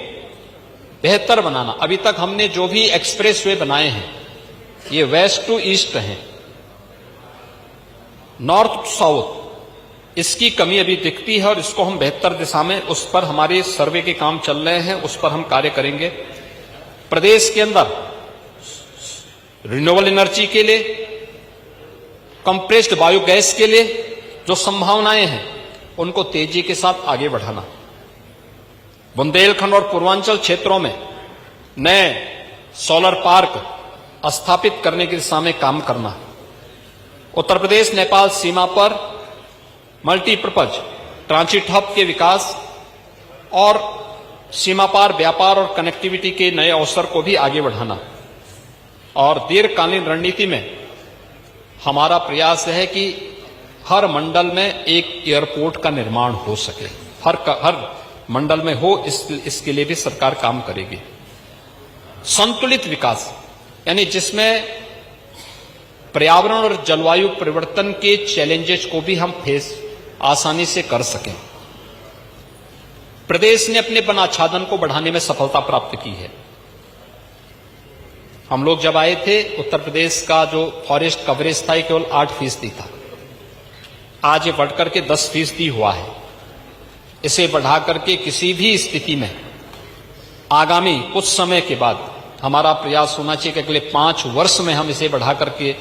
बेहतर बनाना। अभी तक हमने जो भी एक्सप्रेसवे बनाए हैं, ये वेस्ट टू ईस्ट हैं, नॉर्थ टू साउथ, इसकी कमी अभी दिखती है और इसको हम बेहतर दिशा में, उस पर हमारे सर्वे के काम चल रहे हैं, उस पर हम कार्य करेंगे। प्रदेश के अंदर रिन्यूएबल एनर्जी के लिए, कंप्रेस्ड बायोगैस के लिए जो संभावनाएं हैं, उनको तेजी के साथ आगे बढ़ाना। बुंदेलखंड और पूर्वांचल क्षेत्रों में नए सोलर पार्क स्थापित करने की दिशा में काम करना। उत्तर प्रदेश नेपाल सीमा पर मल्टीपर्पज ट्रांजिट हब के विकास और सीमा पार व्यापार और कनेक्टिविटी के नए अवसर को भी आगे बढ़ाना। और दीर्घकालीन रणनीति में हमारा प्रयास है कि हर मंडल में एक एयरपोर्ट का निर्माण हो सके, हर मंडल में हो, इसके लिए भी सरकार काम करेगी। संतुलित विकास यानी जिसमें पर्यावरण और जलवायु परिवर्तन के चैलेंजेस को भी हम फेस आसानी से कर सकें। प्रदेश ने अपने वन आच्छादन को बढ़ाने में सफलता प्राप्त की है। हम लोग जब आए थे, उत्तर प्रदेश का जो फॉरेस्ट कवरेज था केवल 8% था। आज ये बढ़कर के 10% हुआ है। इसे बढ़ा करके किसी भी स्थिति में आगामी कुछ समय के बाद हमारा प्रयास होना चाहिए कि अगले 5 वर्ष में हम इसे बढ़ा करके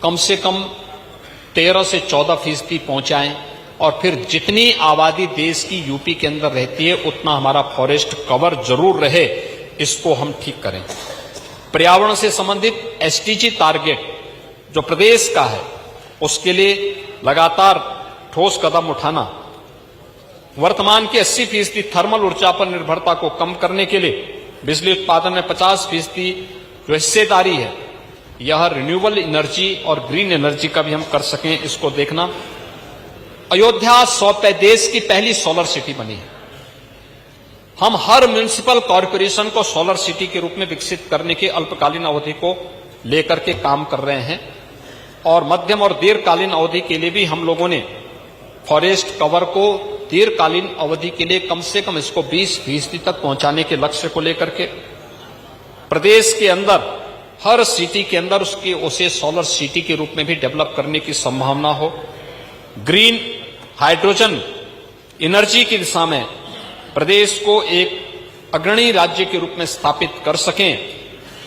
कम से कम 13 से 14% पहुंचाएं और फिर जितनी आबादी देश की यूपी के अंदर रहती है उतना हमारा फॉरेस्ट कवर जरूर रहे, इसको हम ठीक करें। पर्यावरण से संबंधित एसडीजी टारगेट जो प्रदेश का है उसके लिए लगातार ठोस कदम उठाना, वर्तमान की 80% थर्मल ऊर्जा पर निर्भरता को कम करने के लिए बिजली उत्पादन में 50% जो हिस्सेदारी है यह रिन्यूएबल एनर्जी और ग्रीन एनर्जी का भी हम कर सकें, इसको देखना। अयोध्या देश की पहली सोलर सिटी बनी है। हम हर म्युनिसिपल कॉरपोरेशन को सोलर सिटी के रूप में विकसित करने की अल्पकालीन अवधि को लेकर के काम कर रहे हैं और मध्यम और दीर्घकालीन अवधि के लिए भी हम लोगों ने फॉरेस्ट कवर को दीर्घकालीन अवधि के लिए कम से कम इसको 20% तक पहुंचाने के लक्ष्य को लेकर के प्रदेश के अंदर हर सिटी के अंदर उसे सोलर सिटी के रूप में भी डेवलप करने की संभावना हो। ग्रीन हाइड्रोजन एनर्जी की दिशा में प्रदेश को एक अग्रणी राज्य के रूप में स्थापित कर सकें,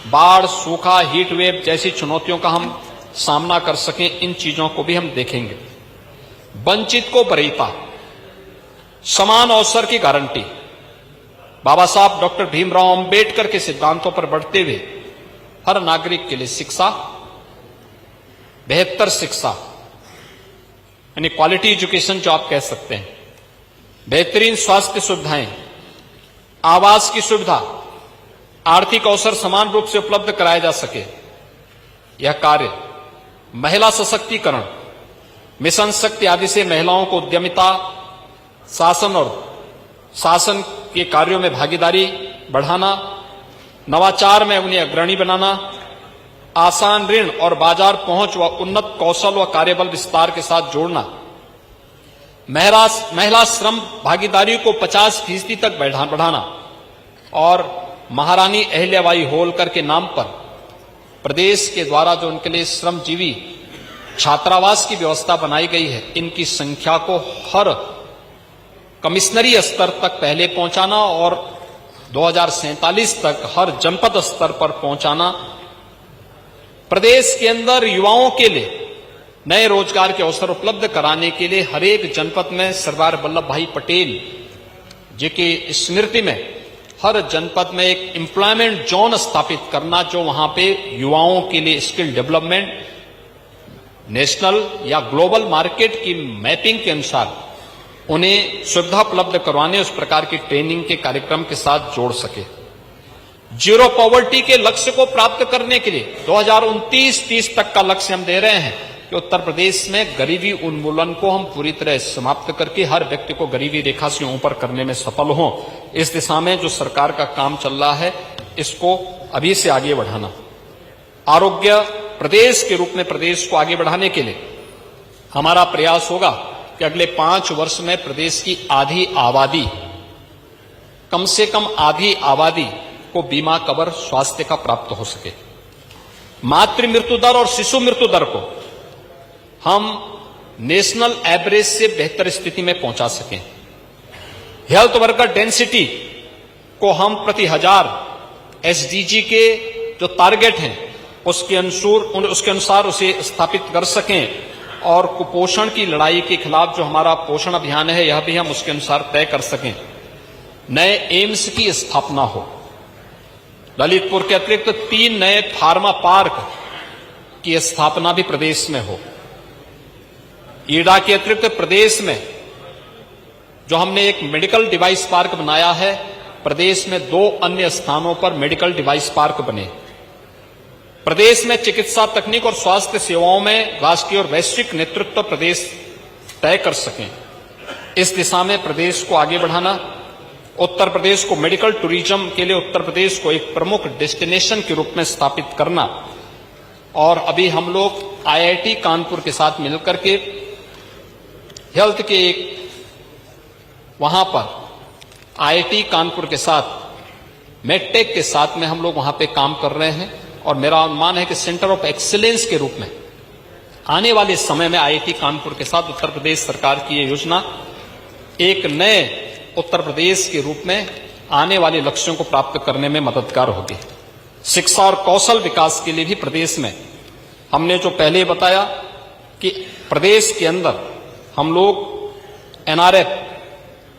बाढ़, सूखा, हीट वेव जैसी चुनौतियों का हम सामना कर सकें, इन चीजों को भी हम देखेंगे। वंचित को वरीयता, समान अवसर की गारंटी, बाबा साहब डॉक्टर भीमराव अंबेडकर के सिद्धांतों पर बढ़ते हुए हर नागरिक के लिए शिक्षा, बेहतर शिक्षा यानी क्वालिटी एजुकेशन जो आप कह सकते हैं, बेहतरीन स्वास्थ्य सुविधाएं, आवास की सुविधा, आर्थिक अवसर समान रूप से उपलब्ध कराया जा सके, यह कार्य महिला सशक्तिकरण, मिशन शक्ति आदि से महिलाओं को उद्यमिता, शासन के कार्यों में भागीदारी बढ़ाना, नवाचार में उन्हें अग्रणी बनाना, आसान ऋण और बाजार पहुंच व उन्नत कौशल व कार्यबल विस्तार के साथ जोड़ना, महिला श्रम भागीदारी को 50% तक बढ़ाना और महारानी अहिल्याबाई होलकर के नाम पर प्रदेश के द्वारा जो उनके लिए श्रमजीवी छात्रावास की व्यवस्था बनाई गई है, इनकी संख्या को हर कमिश्नरी स्तर तक पहले पहुंचाना और 2047 तक हर जनपद स्तर पर पहुंचाना। प्रदेश के अंदर युवाओं के लिए नए रोजगार के अवसर उपलब्ध कराने के लिए हर एक जनपद में सरदार वल्लभ भाई पटेल जी की स्मृति में हर जनपद में एक एम्प्लॉयमेंट जोन स्थापित करना, जो वहां पे युवाओं के लिए स्किल डेवलपमेंट नेशनल या ग्लोबल मार्केट की मैपिंग के अनुसार उन्हें सुविधा उपलब्ध करवाने, उस प्रकार की ट्रेनिंग के कार्यक्रम के साथ जोड़ सके। जीरो पॉवर्टी के लक्ष्य को प्राप्त करने के लिए 2029-30 तक का लक्ष्य हम दे रहे हैं कि उत्तर प्रदेश में गरीबी उन्मूलन को हम पूरी तरह समाप्त करके हर व्यक्ति को गरीबी रेखा से ऊपर करने में सफल हों। इस दिशा में जो सरकार का काम चल रहा है, इसको अभी से आगे बढ़ाना। आरोग्य प्रदेश के रूप में प्रदेश को आगे बढ़ाने के लिए हमारा प्रयास होगा कि अगले 5 वर्ष में प्रदेश की आधी आबादी, कम से कम आधी आबादी को बीमा कवर स्वास्थ्य का प्राप्त हो सके। मातृ मृत्यु दर और शिशु मृत्यु दर को हम नेशनल एवरेज से बेहतर स्थिति में पहुंचा सकें। हेल्थ वर्कर डेंसिटी को हम प्रति 1000 एसडीजी के जो टारगेट हैं उसके अनुसार उसे स्थापित कर सकें और कुपोषण की लड़ाई के खिलाफ जो हमारा पोषण अभियान है यह भी हम उसके अनुसार तय कर सकें। नए एम्स की स्थापना हो, ललितपुर के अतिरिक्त 3 नए फार्मा पार्क की स्थापना भी प्रदेश में हो। ईडा के अतिरिक्त प्रदेश में जो हमने एक मेडिकल डिवाइस पार्क बनाया है, प्रदेश में 2 अन्य स्थानों पर मेडिकल डिवाइस पार्क बने। प्रदेश में चिकित्सा तकनीक और स्वास्थ्य सेवाओं में राष्ट्रीय और वैश्विक नेतृत्व प्रदेश तय कर सकें। इस दिशा में प्रदेश को आगे बढ़ाना, उत्तर प्रदेश को मेडिकल टूरिज्म के लिए उत्तर प्रदेश को एक प्रमुख डेस्टिनेशन के रूप में स्थापित करना। और अभी हम लोग आईआईटी कानपुर के साथ मिलकर के हेल्थ के एक वहां पर आईआईटी कानपुर के साथ मेडटेक के साथ में हम लोग वहां पे काम कर रहे हैं और मेरा अनुमान है कि सेंटर ऑफ एक्सीलेंस के रूप में आने वाले समय में आईआईटी कानपुर के साथ उत्तर प्रदेश सरकार की ये योजना एक नए उत्तर प्रदेश के रूप में आने वाले लक्ष्यों को प्राप्त करने में मददगार होगी। शिक्षा और कौशल विकास के लिए भी प्रदेश में हमने जो पहले बताया कि प्रदेश के अंदर हम लोग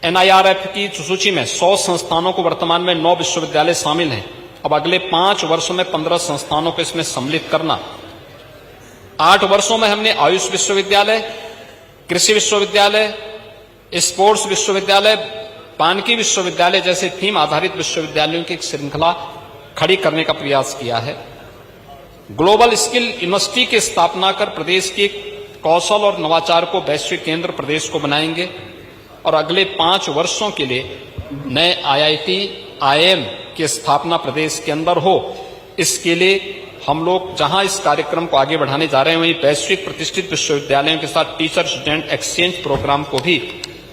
NIRF की सूची में 100 संस्थानों को वर्तमान में 9 विश्वविद्यालय शामिल हैं। अब अगले 5 वर्षों में 15 संस्थानों को इसमें सम्मिलित करना। 8 वर्षों में हमने आयुष विश्वविद्यालय, कृषि विश्वविद्यालय, स्पोर्ट्स विश्वविद्यालय, वानिकी विश्वविद्यालय जैसे थीम आधारित विश्वविद्यालयों की एक श्रृंखला खड़ी करने का प्रयास किया है। ग्लोबल स्किल यूनिवर्सिटी की स्थापना कर प्रदेश के कौशल और नवाचार को वैश्विक केंद्र प्रदेश को बनाएंगे और अगले 5 वर्षों के लिए नए IIT, IIM की स्थापना प्रदेश के अंदर हो। इसके लिए हम लोग जहां इस कार्यक्रम को आगे बढ़ाने जा रहे हैं वहीं वैश्विक प्रतिष्ठित विश्वविद्यालयों के साथ टीचर स्टूडेंट एक्सचेंज प्रोग्राम को भी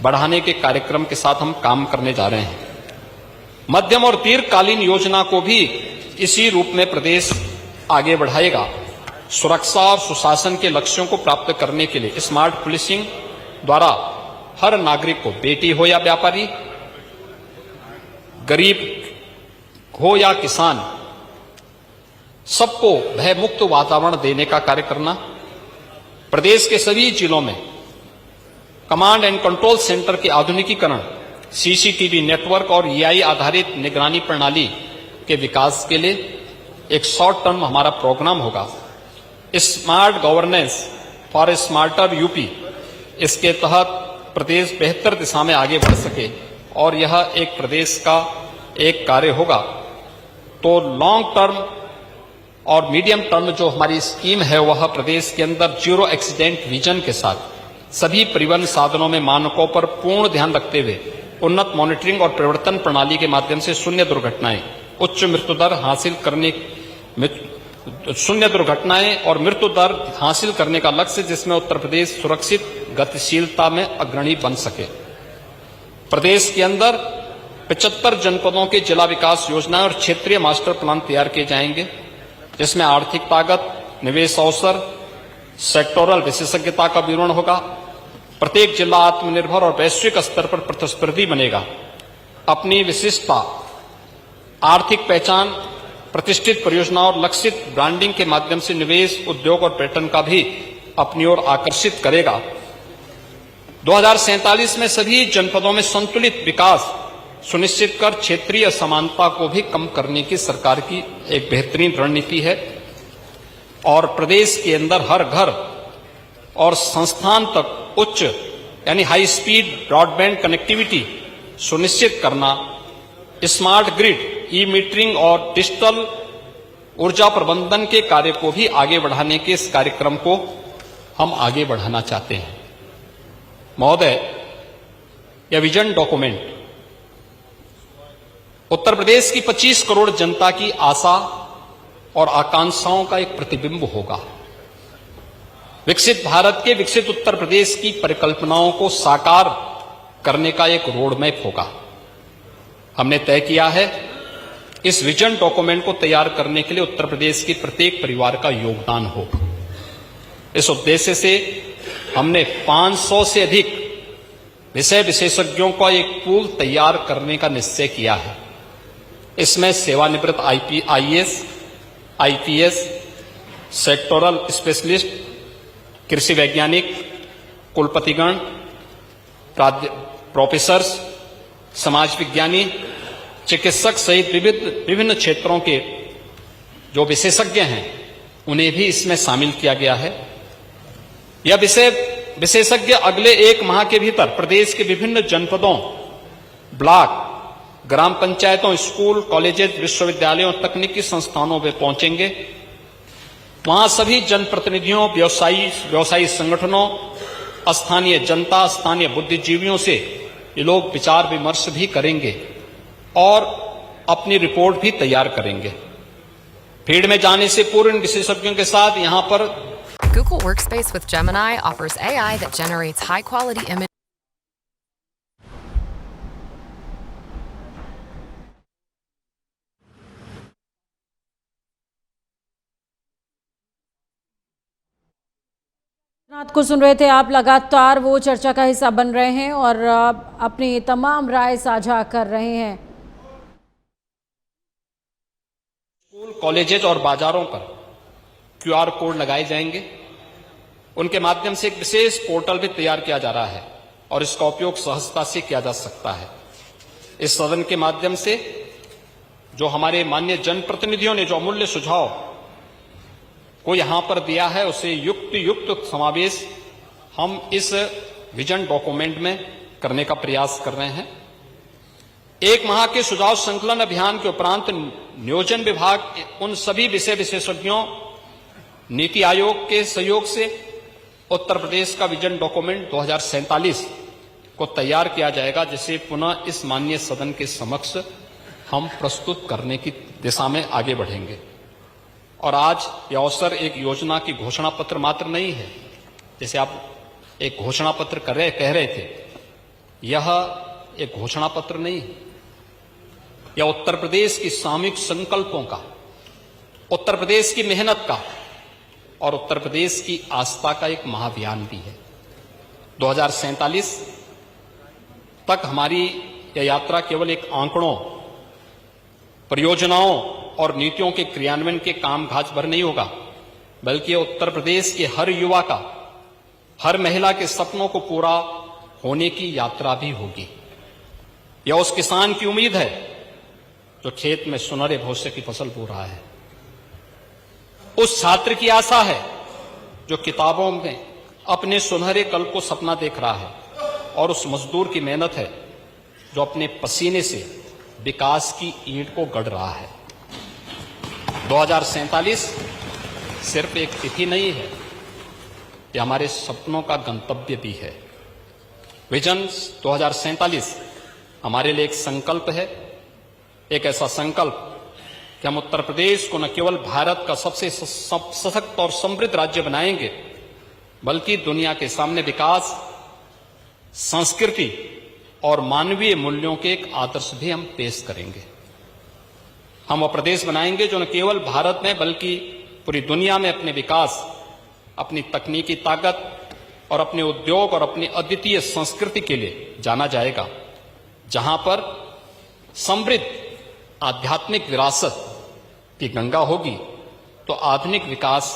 बढ़ाने के कार्यक्रम के साथ हम काम करने जा रहे हैं। मध्यम और दीर्घकालीन योजना को भी इसी रूप में प्रदेश आगे बढ़ाएगा। सुरक्षा और सुशासन के लक्ष्यों को प्राप्त करने के लिए स्मार्ट पुलिसिंग द्वारा हर नागरिक को, बेटी हो या व्यापारी, गरीब हो या किसान, सबको भयमुक्त वातावरण देने का कार्य करना। प्रदेश के सभी जिलों में कमांड एंड कंट्रोल सेंटर के आधुनिकीकरण, CCTV नेटवर्क और AI आधारित निगरानी प्रणाली के विकास के लिए एक शॉर्ट टर्म हमारा प्रोग्राम होगा। Smart governance for smarter UP, इसके तहत प्रदेश बेहतर दिशा में आगे बढ़ सके और यह एक प्रदेश का एक कार्य होगा। तो लॉन्ग टर्म और मीडियम टर्म जो हमारी स्कीम है वह प्रदेश के अंदर जीरो एक्सीडेंट विजन के साथ सभी परिवहन साधनों में मानकों पर पूर्ण ध्यान रखते हुए उन्नत मॉनिटरिंग और परिवर्तन प्रणाली के माध्यम से शून्य दुर्घटनाएं और मृत्यु दर हासिल करने का लक्ष्य, जिसमें उत्तर प्रदेश सुरक्षित गतिशीलता में अग्रणी बन सके। प्रदेश के अंदर 75 जनपदों के जिला विकास योजनाएं और क्षेत्रीय मास्टर प्लान तैयार किए जाएंगे, जिसमें आर्थिक ताकत, निवेश अवसर, सेक्टोरल विशेषज्ञता का विवरण होगा। प्रत्येक जिला आत्मनिर्भर और वैश्विक स्तर पर प्रतिस्पर्धी बनेगा। अपनी विशिष्टता, आर्थिक पहचान, प्रतिष्ठित परियोजना और लक्षित ब्रांडिंग के माध्यम से निवेश, उद्योग और पर्यटन का भी अपनी ओर आकर्षित करेगा। 2047 में सभी जनपदों में संतुलित विकास सुनिश्चित कर क्षेत्रीय असमानता को भी कम करने की सरकार की एक बेहतरीन रणनीति है और प्रदेश के अंदर हर घर और संस्थान तक उच्च यानी हाई स्पीड ब्रॉडबैंड कनेक्टिविटी सुनिश्चित करना, स्मार्ट ग्रिड, ई मीटरिंग और डिजिटल ऊर्जा प्रबंधन के कार्य को भी आगे बढ़ाने के इस कार्यक्रम को हम आगे बढ़ाना चाहते हैं। महोदय, यह विजन डॉक्यूमेंट उत्तर प्रदेश की 25 करोड़ जनता की आशा और आकांक्षाओं का एक प्रतिबिंब होगा। विकसित भारत के विकसित उत्तर प्रदेश की परिकल्पनाओं को साकार करने का एक रोड मैप होगा। हमने तय किया है इस विजन डॉक्यूमेंट को तैयार करने के लिए उत्तर प्रदेश के प्रत्येक परिवार का योगदान हो। इस उद्देश्य से हमने 500 से अधिक विषय विशेषज्ञों का एक पूल तैयार करने का निश्चय किया है। इसमें सेवानिवृत्त IAS, IPS, सेक्टोरल स्पेशलिस्ट, कृषि वैज्ञानिक, कुलपतिगण, प्रोफेसर्स, समाज विज्ञानी, चिकित्सक सहित विभिन्न क्षेत्रों के जो विशेषज्ञ हैं उन्हें भी इसमें शामिल किया गया है। यह विशेषज्ञ अगले 1 माह के भीतर प्रदेश के विभिन्न जनपदों, ब्लॉक, ग्राम पंचायतों, स्कूल, कॉलेजेस, विश्वविद्यालयों और तकनीकी संस्थानों में पहुंचेंगे। वहां सभी जनप्रतिनिधियों, व्यवसायी संगठनों, स्थानीय जनता, स्थानीय बुद्धिजीवियों से ये लोग विचार विमर्श भी करेंगे और अपनी रिपोर्ट भी तैयार करेंगे। फील्ड में जाने से पूर्व इन विशेषज्ञों के साथ यहां पर Google Workspace with Gemini offers AI that generates high-quality images. नाथ को सुन रहे थे आप। लगातार वो चर्चा का हिस्सा बन रहे हैं और अपनी तमाम राय साझा कर रहे हैं। स्कूल, कॉलेजेज और बाजारों पर QR कोड लगाए जाएंगे। उनके माध्यम से एक विशेष पोर्टल भी तैयार किया जा रहा है और इसका उपयोग सहजता से किया जा सकता है। इस सदन के माध्यम से जो हमारे माननीय जनप्रतिनिधियों ने जो अमूल्य सुझाव को यहां पर दिया है, उसे युक्त समावेश हम इस विजन डॉक्यूमेंट में करने का प्रयास कर रहे हैं। एक माह के सुझाव संकलन अभियान के उपरांत नियोजन विभाग उन सभी विषय विशेषज्ञों, नीति आयोग के सहयोग से उत्तर प्रदेश का विजन डॉक्यूमेंट 2047 को तैयार किया जाएगा, जिसे पुनः इस माननीय सदन के समक्ष हम प्रस्तुत करने की दिशा में आगे बढ़ेंगे। और आज यह अवसर एक योजना की घोषणा पत्र मात्र नहीं है, जैसे आप एक घोषणा पत्र कह रहे थे, यह एक घोषणा पत्र नहीं है, यह उत्तर प्रदेश की सामूहिक संकल्पों का, उत्तर प्रदेश की मेहनत का और उत्तर प्रदेश की आस्था का एक महाअभियान भी है। 2047 तक हमारी यह यात्रा केवल एक आंकड़ों, परियोजनाओं और नीतियों के क्रियान्वयन के कामकाज भर नहीं होगा, बल्कि यह उत्तर प्रदेश के हर युवा का, हर महिला के सपनों को पूरा होने की यात्रा भी होगी। यह उस किसान की उम्मीद है जो खेत में सुनहरे भविष्य की फसल बो रहा है, उस छात्र की आशा है जो किताबों में अपने सुनहरे कल को सपना देख रहा है, और उस मजदूर की मेहनत है जो अपने पसीने से विकास की ईंट को गढ़ रहा है। 2047 सिर्फ एक तिथि नहीं है, यह हमारे सपनों का गंतव्य भी है। विजन 2047 हमारे लिए एक संकल्प है, एक ऐसा संकल्प कि हम उत्तर प्रदेश को न केवल भारत का सबसे सशक्त और समृद्ध राज्य बनाएंगे, बल्कि दुनिया के सामने विकास, संस्कृति और मानवीय मूल्यों के एक आदर्श भी हम पेश करेंगे। हम वो प्रदेश बनाएंगे जो न केवल भारत में बल्कि पूरी दुनिया में अपने विकास, अपनी तकनीकी ताकत और अपने उद्योग और अपनी अद्वितीय संस्कृति के लिए जाना जाएगा, जहां पर समृद्ध आध्यात्मिक विरासत की गंगा होगी तो आधुनिक विकास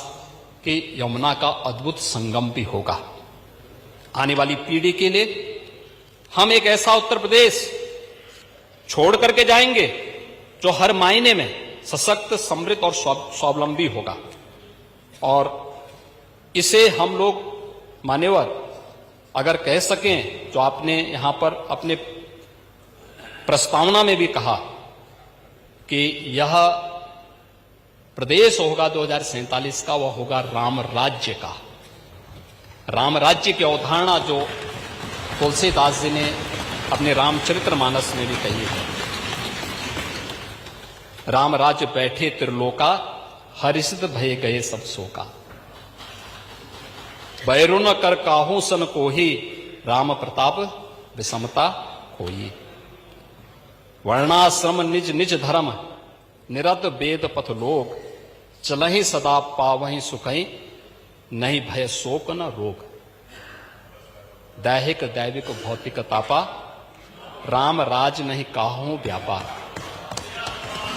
की यमुना का अद्भुत संगम भी होगा। आने वाली पीढ़ी के लिए हम एक ऐसा उत्तर प्रदेश छोड़ करके जाएंगे जो हर मायने में सशक्त, समृद्ध और स्वावलंबी होगा। और इसे हम लोग मान्यवर अगर कह सकें, जो आपने यहां पर अपने प्रस्तावना में भी कहा कि यह प्रदेश होगा 2047 का, वह होगा राम राज्य का। राम राज्य की अवधारणा जो तुलसीदास जी ने अपने रामचरितमानस में भी कही है। राम राज्य बैठे त्रिलोका, हर्षित भय गए सब शोका। बैरु न कर काहू सन कोही, राम प्रताप विषमता होई। वर्णाश्रम निज निज धर्म, निरत वेद पथ लोग। चलहि सदा पावहि सुखहि, नहीं भय शोक न रोग। दैहिक दैविक भौतिक तापा, राम राज नहीं काहू व्यापा।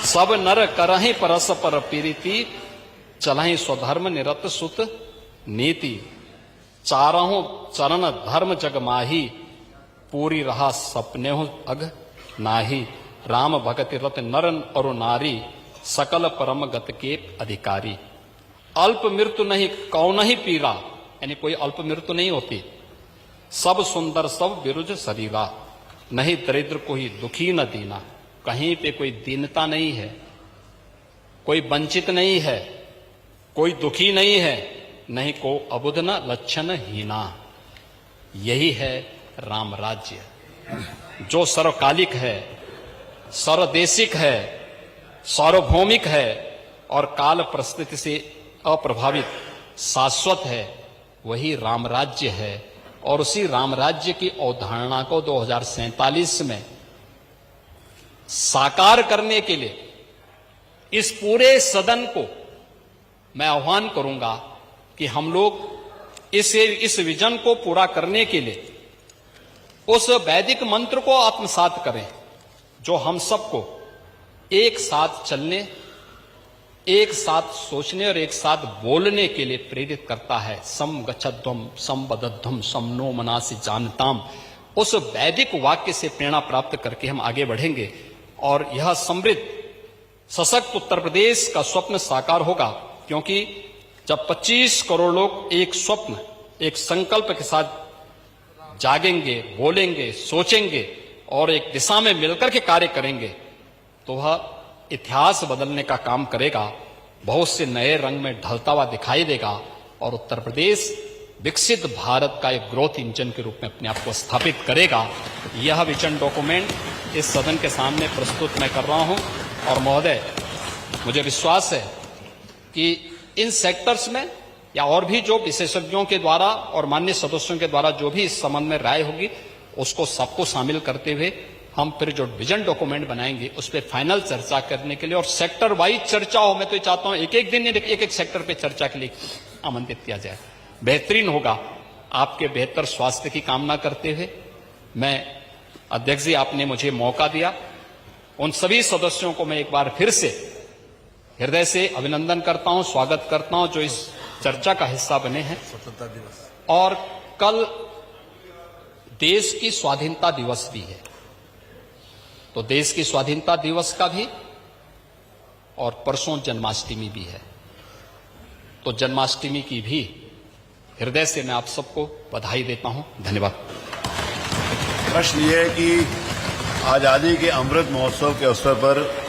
सब नर करहि परस्पर प्रीति, चलहि स्वधर्म निरत सुत नीति। चारहों चरण धर्म जग माही, पूरी रहा सपनेहु अग नाही। राम भगति रत नर और नारी, सकल परम गत के अधिकारी। अल्प मृत्यु नहीं कौन ही पीरा, यानी कोई अल्प मृत्यु नहीं होती। सब सुंदर सब विरुज शरीरा, नहीं दरिद्र कोई दुखी न दीना। कहीं पे कोई दीनता नहीं है, कोई वंचित नहीं है, कोई दुखी नहीं है, नहीं को अबुध न लक्षण हीना। यही है राम राज्य, जो सर्वकालिक है, सर्वदेशिक है, सार्वभौमिक है और काल परिस्थिति से अप्रभावित शाश्वत है। वही राम राज्य है। और उसी राम राज्य की अवधारणा को 2047 में साकार करने के लिए इस पूरे सदन को मैं आह्वान करूंगा कि हम लोग इस विजन को पूरा करने के लिए उस वैदिक मंत्र को आत्मसात करें जो हम सबको एक साथ चलने, एक साथ सोचने और एक साथ बोलने के लिए प्रेरित करता है। सम गच्छध्वम सम वदध्वम सम नो मनासि जानताम, उस वैदिक वाक्य से प्रेरणा प्राप्त करके हम आगे बढ़ेंगे और यह समृद्ध सशक्त उत्तर प्रदेश का स्वप्न साकार होगा। क्योंकि जब 25 करोड़ लोग एक स्वप्न, एक संकल्प के साथ जागेंगे, बोलेंगे, सोचेंगे और एक दिशा में मिलकर के कार्य करेंगे, तो वह इतिहास बदलने का काम करेगा, बहुत से नए रंग में ढलता हुआ दिखाई देगा और उत्तर प्रदेश विकसित भारत का एक ग्रोथ इंजन के रूप में अपने आप को स्थापित करेगा। यह विजन डॉक्यूमेंट इस सदन के सामने प्रस्तुत मैं कर रहा हूं और महोदय, मुझे विश्वास है कि इन सेक्टर्स में या और भी जो विशेषज्ञों के द्वारा और माननीय सदस्यों के द्वारा जो भी इस संबंध में राय होगी, उसको सबको शामिल करते हुए हम फिर जो विजन डॉक्यूमेंट बनाएंगे उस पर फाइनल चर्चा करने के लिए, और सेक्टर वाइज चर्चा हो। मैं तो चाहता हूं एक एक दिन एक एक सेक्टर पे चर्चा के लिए आमंत्रित किया जाए, बेहतरीन होगा। आपके बेहतर स्वास्थ्य की कामना करते हुए मैं, अध्यक्ष जी आपने मुझे मौका दिया, उन सभी सदस्यों को मैं एक बार फिर से हृदय से अभिनंदन करता हूं, स्वागत करता हूं जो इस चर्चा का हिस्सा बने हैं। और कल देश की स्वाधीनता दिवस भी है, तो देश की स्वाधीनता दिवस का भी और परसों जन्माष्टमी भी है, तो जन्माष्टमी की भी हृदय से मैं आप सबको बधाई देता हूं। धन्यवाद। प्रश्न ये है कि आजादी के अमृत महोत्सव के अवसर पर